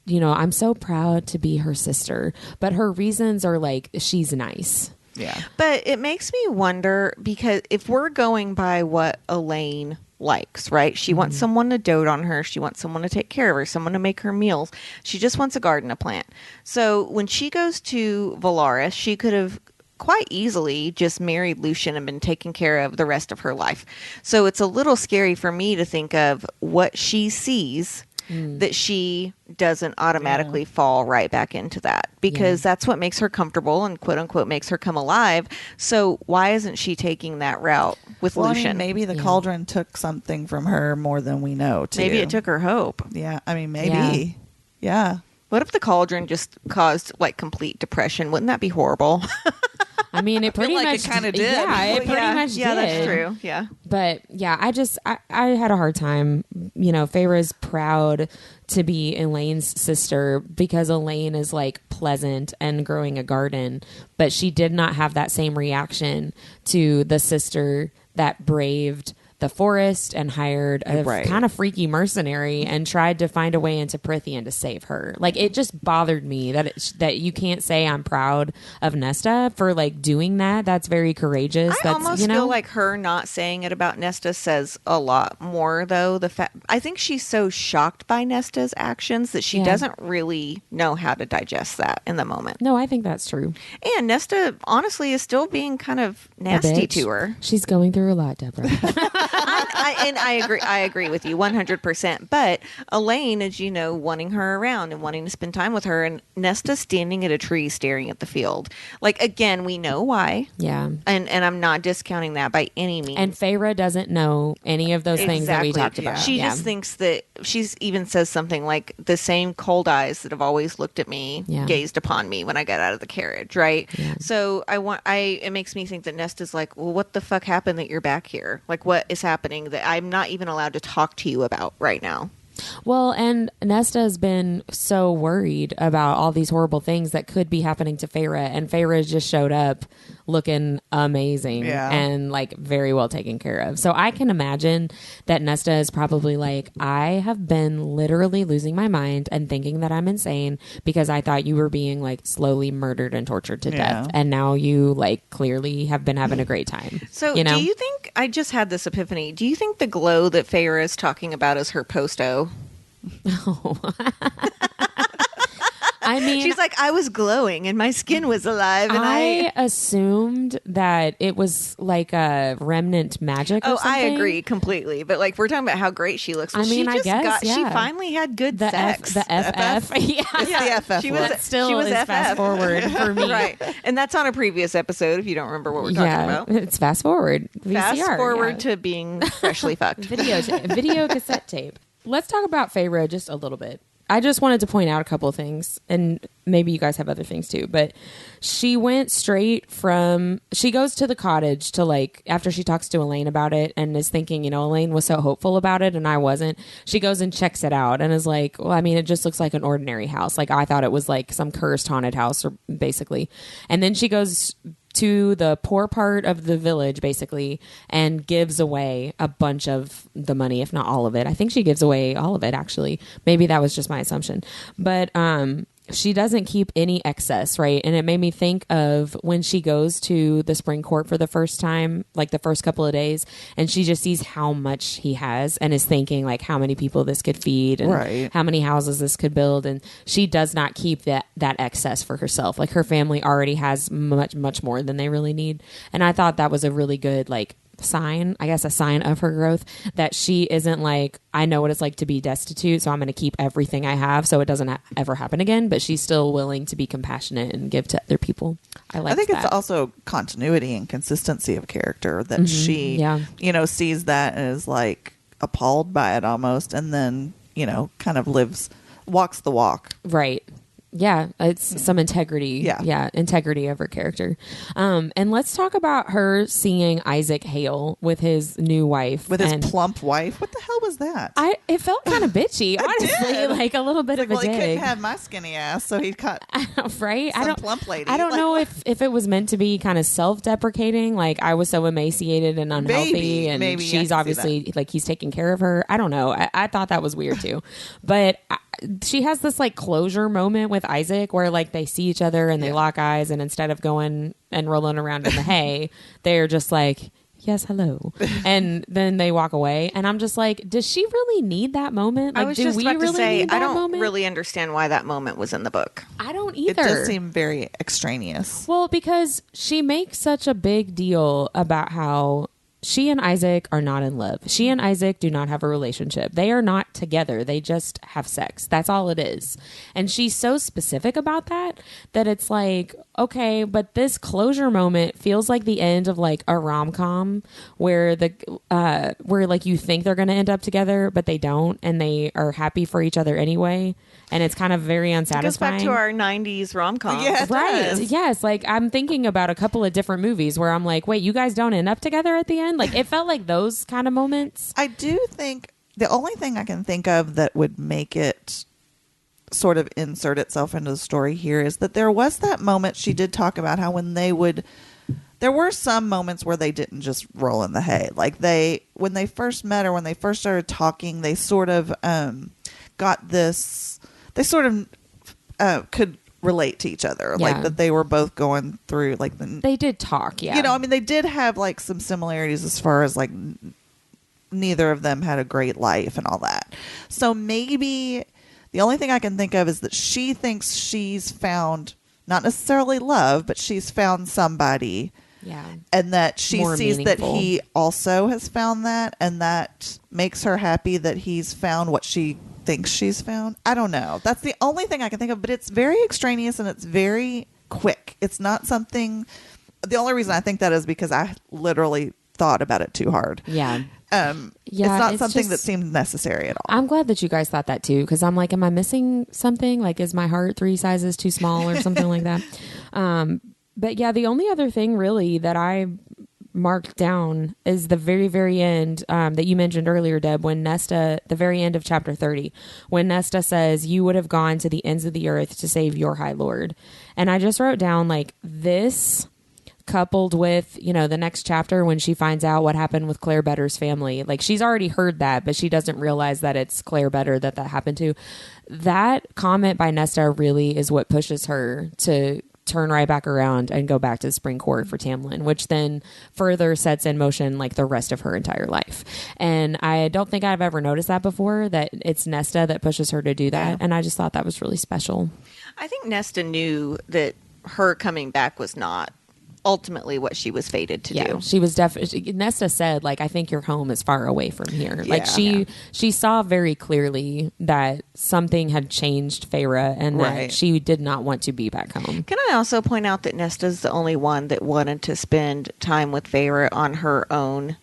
you know, I'm so proud to be her sister, but her reasons are like, she's nice. Yeah. But it makes me wonder because if we're going by what Elaine likes, right? She wants someone to dote on her. She wants someone to take care of her, someone to make her meals. She just wants a garden to plant. So when she goes to Valaris, she could have quite easily just married Lucian and been taken care of the rest of her life. So it's a little scary for me to think of what she sees that she doesn't automatically fall right back into that because that's what makes her comfortable and quote unquote makes her come alive. So why isn't she taking that route with Lucian? I mean, maybe the cauldron took something from her more than we know, too. Maybe it took her hope. Yeah. I mean, maybe. Yeah. What if the cauldron just caused like complete depression? Wouldn't that be horrible? I mean, it pretty like much it kinda did. Yeah, it pretty much did. Yeah, that's true. Yeah. But yeah, I had a hard time. You know, Feyre's proud to be Elaine's sister because Elaine is like pleasant and growing a garden, but she did not have that same reaction to the sister that braved the forest and hired a kind of freaky mercenary and tried to find a way into Prithian to save her. Like it just bothered me that you can't say I'm proud of Nesta for like doing that. That's very courageous. I almost feel like her not saying it about Nesta says a lot more though. I think she's so shocked by Nesta's actions that she doesn't really know how to digest that in the moment. No, I think that's true. And Nesta honestly is still being kind of nasty to her. She's going through a lot, Deborah. I agree with you 100%. But Elaine is, you know, wanting her around and wanting to spend time with her, and Nesta standing at a tree staring at the field. Like again, we know why. Yeah. And I'm not discounting that by any means. And Feyre doesn't know any of those things that we talked about. She just thinks that she's even says something like the same cold eyes that have always looked at me gazed upon me when I got out of the carriage, right? Yeah. So it makes me think that Nesta's like, well, what the fuck happened that you're back here? Like what is happening that I'm not even allowed to talk to you about right now? Well, and Nesta has been so worried about all these horrible things that could be happening to Feyre, and Feyre just showed up looking amazing and like very well taken care of. So I can imagine that Nesta is probably like, I have been literally losing my mind and thinking that I'm insane because I thought you were being like slowly murdered and tortured to death, and now you like clearly have been having a great time. So you know? Do you think, I just had this epiphany, do you think the glow that Feyre is talking about is her posto? Oh. I mean, she's like, I was glowing and my skin was alive. And I assumed that it was like a remnant magic. Or something. I agree completely. But like, we're talking about how great she looks. I mean, I guess she finally had good sex. The FF. Yeah. It's the FF. She was still is FF. fast forward for me. Right. And that's on a previous episode if you don't remember what we're talking about. It's fast forward. VCR, fast forward to being freshly fucked. Video cassette tape. Let's talk about Feyre just a little bit. I just wanted to point out a couple of things, and maybe you guys have other things too, but she went straight from, she goes to the cottage to like, after she talks to Elaine about it and is thinking, you know, Elaine was so hopeful about it and I wasn't. She goes and checks it out and is like, well, I mean, it just looks like an ordinary house. Like I thought it was like some cursed haunted house or basically. And then she goes to the poor part of the village basically and gives away a bunch of the money, if not all of it. I think she gives away all of it actually. Maybe that was just my assumption. But she doesn't keep any excess, right? And it made me think of when she goes to the spring court for the first time, like the first couple of days, and she just sees how much he has and is thinking like how many people this could feed and how many houses this could build. And she does not keep that excess for herself. Like her family already has much, much more than they really need. And I thought that was a really good, like, sign, I guess a sign of her growth, that she isn't like, I know what it's like to be destitute, so I'm going to keep everything I have so it doesn't ever happen again, but she's still willing to be compassionate and give to other people. I think it's also continuity and consistency of character that she you know, sees that and is like appalled by it almost, and then, you know, kind of walks the walk. Right. Yeah, it's some integrity. Yeah, integrity of her character. And let's talk about her seeing Isaac Hale with his new wife. With his plump wife. What the hell was that? It felt kind of bitchy, honestly. Like a little bit of a dig. He couldn't have my skinny ass, so he cut right? some plump lady. I don't know if it was meant to be kind of self-deprecating. Like, I was so emaciated and unhealthy. Maybe she's obviously, like, he's taking care of her. I don't know. I thought that was weird, too. But she has this, like, closure moment with Isaac where, like, they see each other and they lock eyes, and instead of going and rolling around in the hay, they're just like, yes, hello. And then they walk away. And I'm just like, does she really need that moment? Like, I was just about to say, I don't moment? really understand why that moment was in the book. I don't either. It does seem very extraneous. Well, because she makes such a big deal about how she and Isaac are not in love. She and Isaac do not have a relationship. They are not together. They just have sex. That's all it is. And she's so specific about that it's like, okay, but this closure moment feels like the end of like a rom-com where where like you think they're going to end up together, but they don't, and they are happy for each other anyway. And it's kind of very unsatisfying. It goes back to our 90s rom-com. Yeah, right. Yes. Like, I'm thinking about a couple of different movies where I'm like, wait, you guys don't end up together at the end? Like, it felt like those kind of moments. I do think the only thing I can think of that would make it sort of insert itself into the story here is that there was that moment she did talk about how when they would, there were some moments where they didn't just roll in the hay. Like when they first met or when they first started talking, they sort of got this, they sort of could relate to each other. Yeah. Like that they were both going through like they did talk. Yeah. You know, I mean, they did have like some similarities as far as like neither of them had a great life and all that. So maybe the only thing I can think of is that she thinks she's found not necessarily love, but she's found somebody. Yeah. And that she More sees meaningful. that he also has found that, and that makes her happy that he's found what she thinks she's found. I don't know. That's the only thing I can think of, but it's very extraneous and it's very quick. It's not something. The only reason I think that is because I literally thought about it too hard. Yeah. It's not something that seemed necessary at all. I'm glad that you guys thought that too, because I'm like, am I missing something? Like, is my heart 3 sizes too small or something like that? But yeah, the only other thing really that I marked down is the very, very end that you mentioned earlier, Deb, when Nesta, the very end of chapter 30, when Nesta says, you would have gone to the ends of the earth to save your high lord. And I just wrote down like this, coupled with, you know, the next chapter when she finds out what happened with Claire Better's family. Like, she's already heard that, but she doesn't realize that it's Claire Better that happened to. That comment by Nesta really is what pushes her to turn right back around and go back to the spring court for Tamlin, which then further sets in motion like the rest of her entire life. And I don't think I've ever noticed that before, that it's Nesta that pushes her to do that. Yeah. And I just thought that was really special. I think Nesta knew that her coming back was not ultimately what she was fated to do. She was definitely, Nesta said, like, I think your home is far away from here. Like, she saw very clearly that something had changed Feyre and that she did not want to be back home. Can I also point out that Nesta's the only one that wanted to spend time with Feyre on her own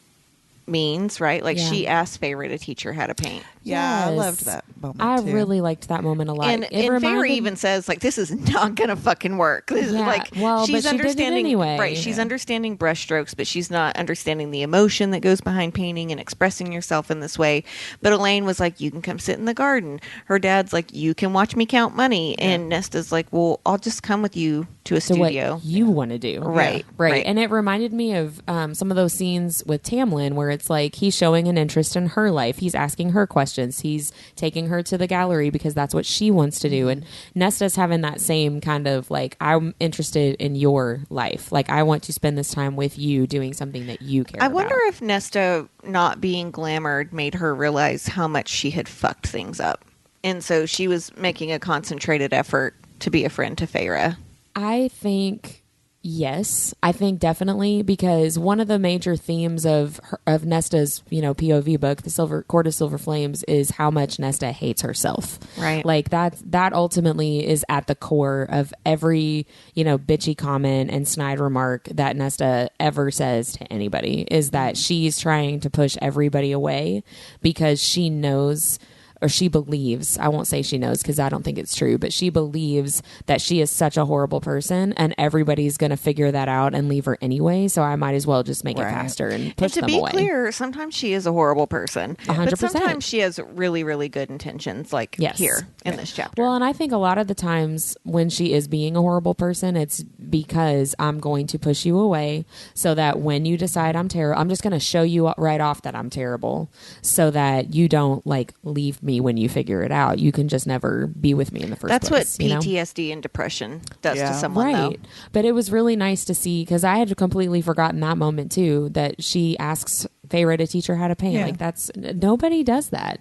means, right? Like, she asked Feyre to teach her how to paint. Yeah, I loved that moment I too. really liked that moment a lot. And Feyre even says, like, this is not going to fucking work. This is like, she's understanding anyway. Right, she's understanding brushstrokes, but she's not understanding the emotion that goes behind painting and expressing yourself in this way. But Elaine was like, you can come sit in the garden. Her dad's like, you can watch me count money. And Nesta's like, well, I'll just come with you to a studio. What you want to do. Right. And it reminded me of some of those scenes with Tamlin where it's like he's showing an interest in her life. He's asking her questions. He's taking her to the gallery because that's what she wants to do. And Nesta's having that same kind of like, I'm interested in your life. Like, I want to spend this time with you doing something that you care about. I wonder if Nesta not being glamoured made her realize how much she had fucked things up. And so she was making a concentrated effort to be a friend to Feyre. I think yes. I think definitely, because one of the major themes of Nesta's, POV book, The Court of Silver Flames, is how much Nesta hates herself. Right. Like that ultimately is at the core of every, bitchy comment and snide remark that Nesta ever says to anybody, is that she's trying to push everybody away because she knows or she believes, I won't say she knows because I don't think it's true, but she believes that she is such a horrible person and everybody's going to figure that out and leave her anyway. So I might as well just make it faster and push them away. And to be clear, sometimes she is a horrible person. 100%. But sometimes she has really, really good intentions, like here in this chapter. Well, and I think a lot of the times when she is being a horrible person, it's because I'm going to push you away so that when you decide I'm terrible, I'm just going to show you right off that I'm terrible so that you don't like leave me when you figure it out. You can just never be with me in the first place. That's what PTSD and depression does to someone, right? Though. But it was really nice to see, because I had completely forgotten that moment too, that she asks Feyre to teach her how to paint. Like that's, nobody does that.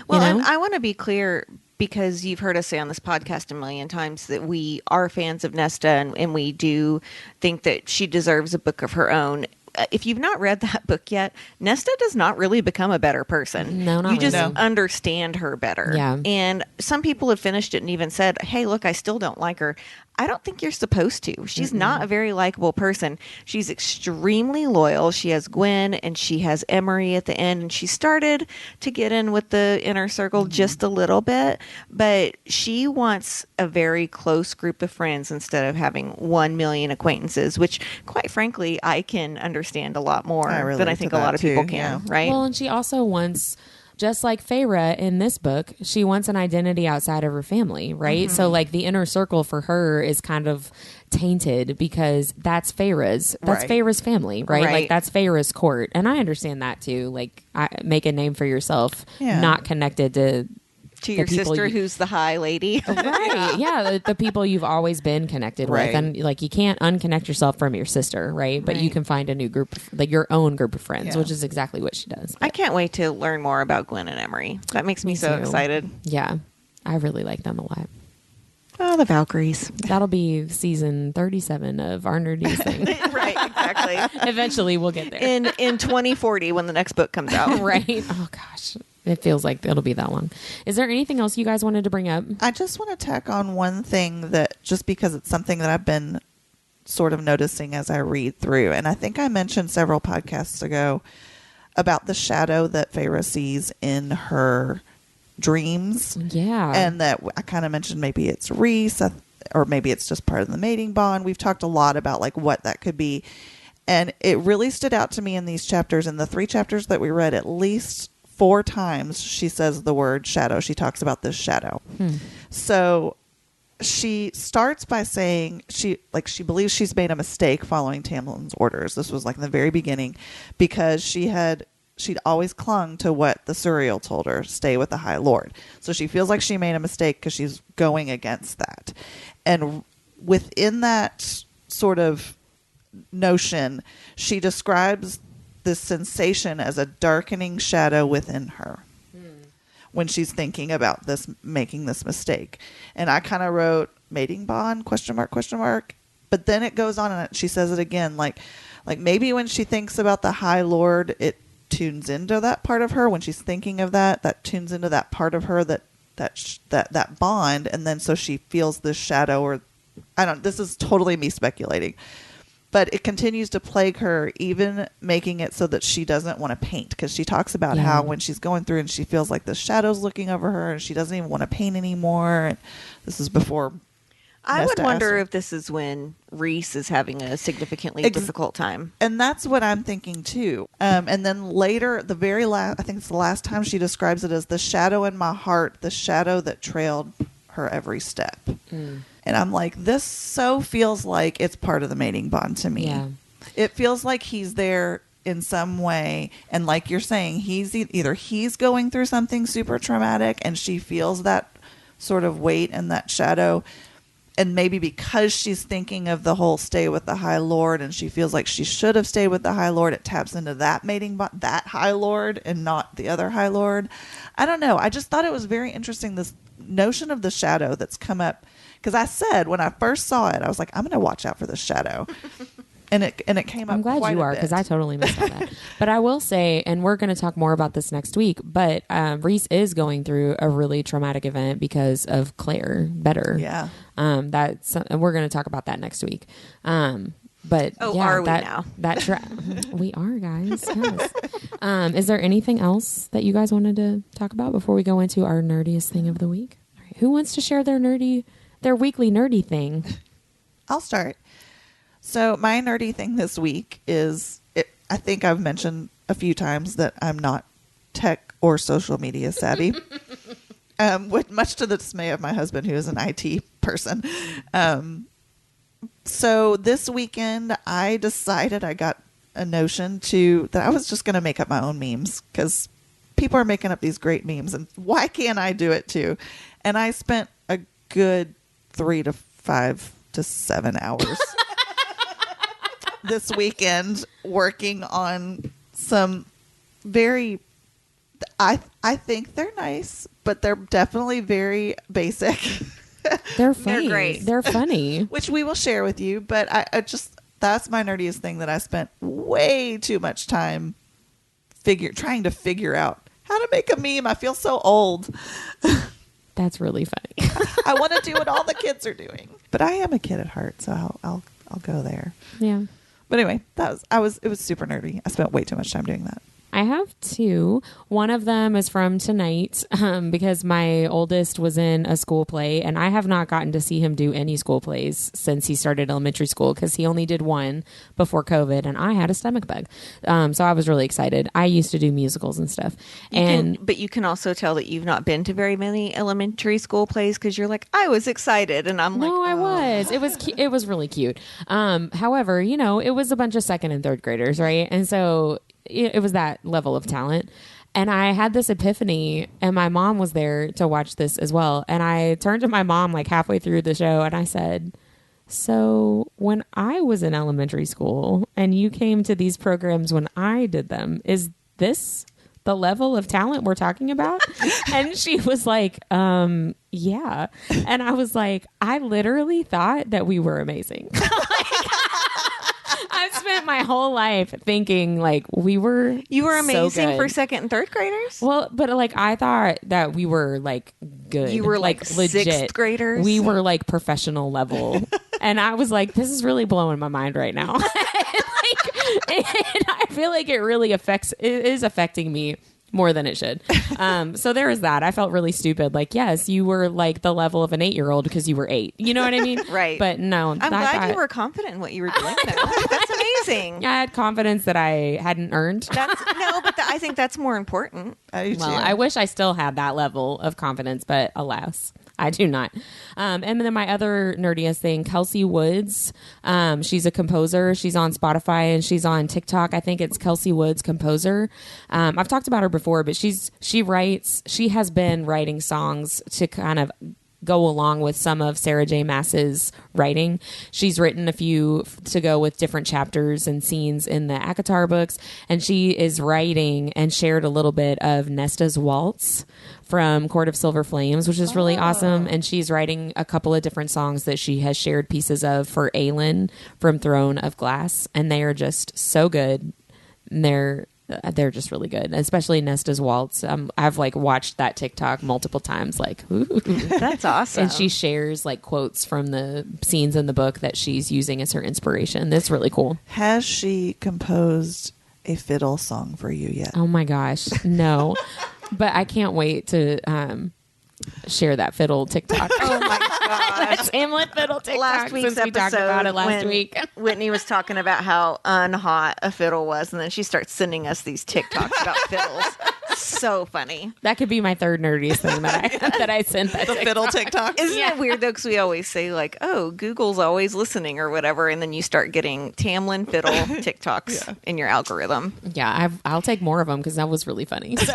Well, and I want to be clear, because you've heard us say on this podcast a million times that we are fans of Nesta and we do think that she deserves a book of her own. If you've not read that book yet, Nesta does not really become a better person. No, not You just really. understand her better. Yeah. And some people have finished it and even said, hey, look, I still don't like her. I don't think you're supposed to. She's not a very likable person. She's extremely loyal. She has Gwen and she has Emery at the end, and she started to get in with the inner circle just a little bit, but she wants a very close group of friends instead of having 1 million acquaintances, which quite frankly, I can understand a lot more than I think a lot of people can, right? Well, and she also wants, just like Feyre in this book, she wants an identity outside of her family, right? So like the inner circle for her is kind of tainted because that's Feyre's family, right? Like that's Feyre's court. And I understand that too. Like make a name for yourself, not connected to your sister who's the high lady. Right. Yeah. The people you've always been connected with. And like you can't unconnect yourself from your sister, right? But you can find a new group, like your own group of friends, which is exactly what she does. I can't wait to learn more about Gwen and Emery. That makes me so excited. Yeah. I really like them a lot. Oh, the Valkyries. That'll be season 37 of our Nerdies thing. Right, exactly. Eventually we'll get there. In 2040 when the next book comes out. Right. Oh, gosh. It feels like it'll be that long. Is there anything else you guys wanted to bring up? I just want to tack on one thing that, just because it's something that I've been sort of noticing as I read through. And I think I mentioned several podcasts ago about the shadow that Feyre sees in her dreams. Yeah. And that I kind of mentioned maybe it's Rhys, or maybe it's just part of the mating bond. We've talked a lot about like what that could be. And it really stood out to me in these chapters. In the 3 chapters that we read, at least 4 times she says the word shadow. She talks about this shadow. So she starts by saying she believes she's made a mistake following Tamlin's orders. This was like in the very beginning, because she'd always clung to what the Suriel told her, stay with the High Lord. So she feels like she made a mistake because she's going against that. And within that sort of notion, she describes this sensation as a darkening shadow within her when she's thinking about this, making this mistake. And I kind of wrote mating bond, ? But then it goes on and she says it again, like maybe when she thinks about the High Lord, it tunes into that part of her. When she's thinking of that tunes into that part of her, that bond. And then so she feels this shadow, or this is totally me speculating. But it continues to plague her, even making it so that she doesn't want to paint. Because she talks about how when she's going through and she feels like the shadow's looking over her and she doesn't even want to paint anymore. And this is before I would wonder if this is when Rhys is having a significantly difficult time. And that's what I'm thinking too. And then later, the very last, I think it's the last time she describes it as the shadow in my heart, the shadow that trailed her every step. And I'm like, this so feels like it's part of the mating bond to me. Yeah. It feels like he's there in some way. And like you're saying, he's either he's going through something super traumatic and she feels that sort of weight and that shadow. And maybe because she's thinking of the whole stay with the High Lord and she feels like she should have stayed with the High Lord, it taps into that mating bond, that High Lord and not the other High Lord. I don't know. I just thought it was very interesting, this notion of the shadow that's come up. Because I said when I first saw it, I was like, I'm going to watch out for this shadow. And it came up. I'm glad you are, because I totally missed all that. But I will say, and we're going to talk more about this next week, but Rhys is going through a really traumatic event because of Claire Better. Yeah. And we're going to talk about that next week. But are we now? We are, guys. Yes. Is there anything else that you guys wanted to talk about before we go into our nerdiest thing of the week? All right, who wants to share their weekly nerdy thing? I'll start. So my nerdy thing this week is, I think I've mentioned a few times that I'm not tech or social media savvy, with much to the dismay of my husband, who is an IT person. So this weekend, I decided, I got a notion that I was just going to make up my own memes, because people are making up these great memes, and why can't I do it too? And I spent a good 3 to 5 to 7 hours this weekend working on some very, I think they're nice, but they're definitely very basic. They're funny. They're great. They're funny. Which we will share with you. But I just, that's my nerdiest thing, that I spent way too much time trying to figure out how to make a meme. I feel so old. That's really funny. I want to do what all the kids are doing. But I am a kid at heart, so I'll go there. Yeah. But anyway, it was super nerdy. I spent way too much time doing that. I have 2. One of them is from tonight, because my oldest was in a school play, and I have not gotten to see him do any school plays since he started elementary school, because he only did one before COVID, and I had a stomach bug. So I was really excited. I used to do musicals and stuff. But you can also tell that you've not been to very many elementary school plays, because you're like, I was excited, and I'm like, no, I was. It was really cute. However, it was a bunch of 2nd and 3rd graders, right? And so it was that level of talent. And I had this epiphany, and my mom was there to watch this as well. And I turned to my mom like halfway through the show, and I said, so when I was in elementary school and you came to these programs when I did them, is this the level of talent we're talking about? And she was like, yeah. And I was like, I literally thought that we were amazing. I've spent my whole life thinking like you were amazing so for 2nd and 3rd graders. Well, but like I thought that we were like good. You were like legit 6th graders. We were like professional level, and I was like, this is really blowing my mind right now. And I feel like it is affecting me more than it should. So there is that. I felt really stupid. Like, yes, you were like the level of an 8-year-old because you were 8. You know what I mean? Right. But no, I'm glad you were confident in what you were doing, though. That's amazing. I had confidence that I hadn't earned. I think that's more important. I wish I still had that level of confidence, but alas, I do not. And then my other nerdiest thing, Kelsey Woods. She's a composer. She's on Spotify and she's on TikTok. I think it's Kelsey Woods Composer. I've talked about her before, but she has been writing songs to kind of go along with some of Sarah J. Maas's writing. She's written a few to go with different chapters and scenes in the ACOTAR books, and she is writing and shared a little bit of Nesta's Waltz from Court of Silver Flames, which is really awesome. And she's writing a couple of different songs that she has shared pieces of for Elaine from Throne of Glass, and they are just so good. And they're just really good, especially Nesta's Waltz. I've like watched that TikTok multiple times. Like, ooh. That's awesome. And she shares like quotes from the scenes in the book that she's using as her inspiration. That's really cool. Has she composed a fiddle song for you yet? Oh my gosh, no. But I can't wait to share that fiddle TikTok. Oh my gosh. That Tamlin fiddle TikTok. Last week's since we talked about it last week. Whitney was talking about how unhot a fiddle was, and then she starts sending us these TikToks about fiddles. So funny. That could be my third nerdiest thing that I sent that the fiddle TikTok. Isn't it weird though? Because we always say like, "Oh, Google's always listening" or whatever, and then you start getting Tamlin fiddle TikToks in your algorithm. Yeah, I'll take more of them because that was really funny. So.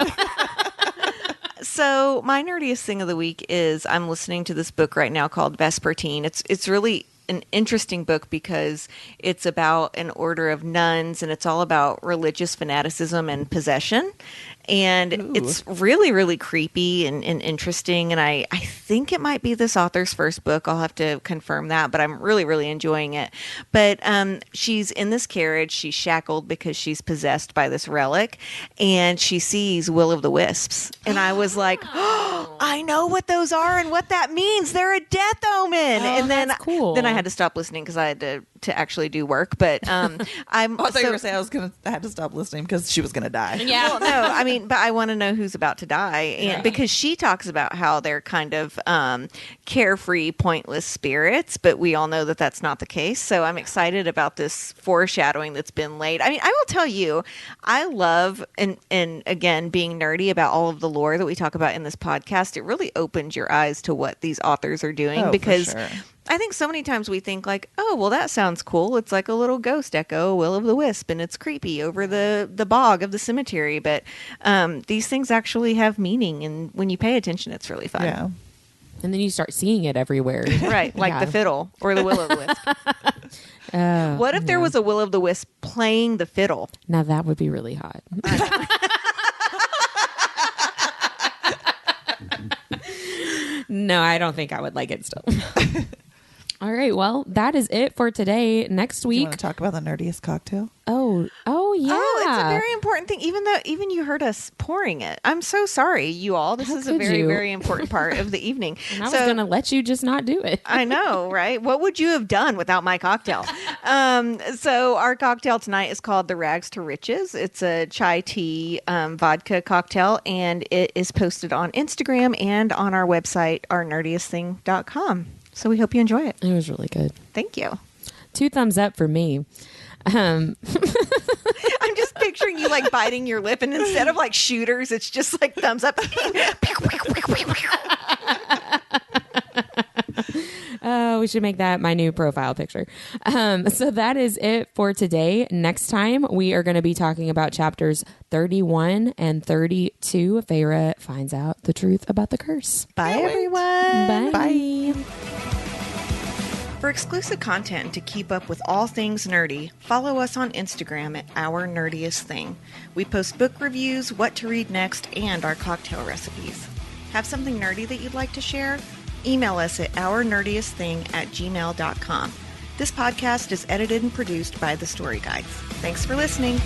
So my nerdiest thing of the week is I'm listening to this book right now called Vespertine. It's really an interesting book because it's about an order of nuns and it's all about religious fanaticism and possession. And Ooh. it's really, really creepy and interesting. And I think it might be this author's first book. I'll have to confirm that, but I'm really, really enjoying it. But she's in this carriage. She's shackled because she's possessed by this relic, and she sees will-o'-the-wisps. And I was like, oh, I know what those are and what that means. They're a death omen. And then, that's cool. then I had to stop listening because I had to actually do work. But I'm I thought you were saying I had to stop listening because she was going to die. Yeah. well, no, I mean, but I want to know who's about to die, and because she talks about how they're kind of carefree, pointless spirits, but we all know that that's not the case. So I'm excited about this foreshadowing that's been laid. I mean, I will tell you, I love and again being nerdy about all of the lore that we talk about in this podcast. It really opens your eyes to what these authors are doing because. For sure. I think so many times we think like, oh, well, that sounds cool. It's like a little ghost echo, will-o'-the-wisp, and it's creepy over the bog of the cemetery. But these things actually have meaning, and when you pay attention, it's really fun. Yeah. And then you start seeing it everywhere. Right, like the fiddle or the will-o'-the-wisp. What if there was a will-o'-the-wisp playing the fiddle? Now that would be really hot. No, I don't think I would like it still. All right, well, that is it for today. Next You week. want to talk about the nerdiest cocktail? Oh, yeah. Oh, it's a very important thing. Even you heard us pouring it. I'm so sorry, you all. This is a could very, you? very important part of the evening. And I was going to let you just not do it. I know, right? What would you have done without my cocktail? So our cocktail tonight is called the Rags to Riches. It's a chai tea vodka cocktail, and it is posted on Instagram and on our website, ournerdiestthing.com. So we hope you enjoy it. It was really good. Thank you. 2 thumbs up for me. I'm just picturing you like biting your lip, and instead of like shooters, it's just like thumbs up. Oh, we should make that my new profile picture. So that is it for today. Next time, we are going to be talking about chapters 31 and 32. Feyre finds out the truth about the curse. Bye, everyone. Bye. For exclusive content and to keep up with all things nerdy, follow us on Instagram at Our Nerdiest Thing. We post book reviews, what to read next, and our cocktail recipes. Have something nerdy that you'd like to share? Email us at ournerdiestthing@gmail.com. This podcast is edited and produced by The Story Guides. Thanks for listening.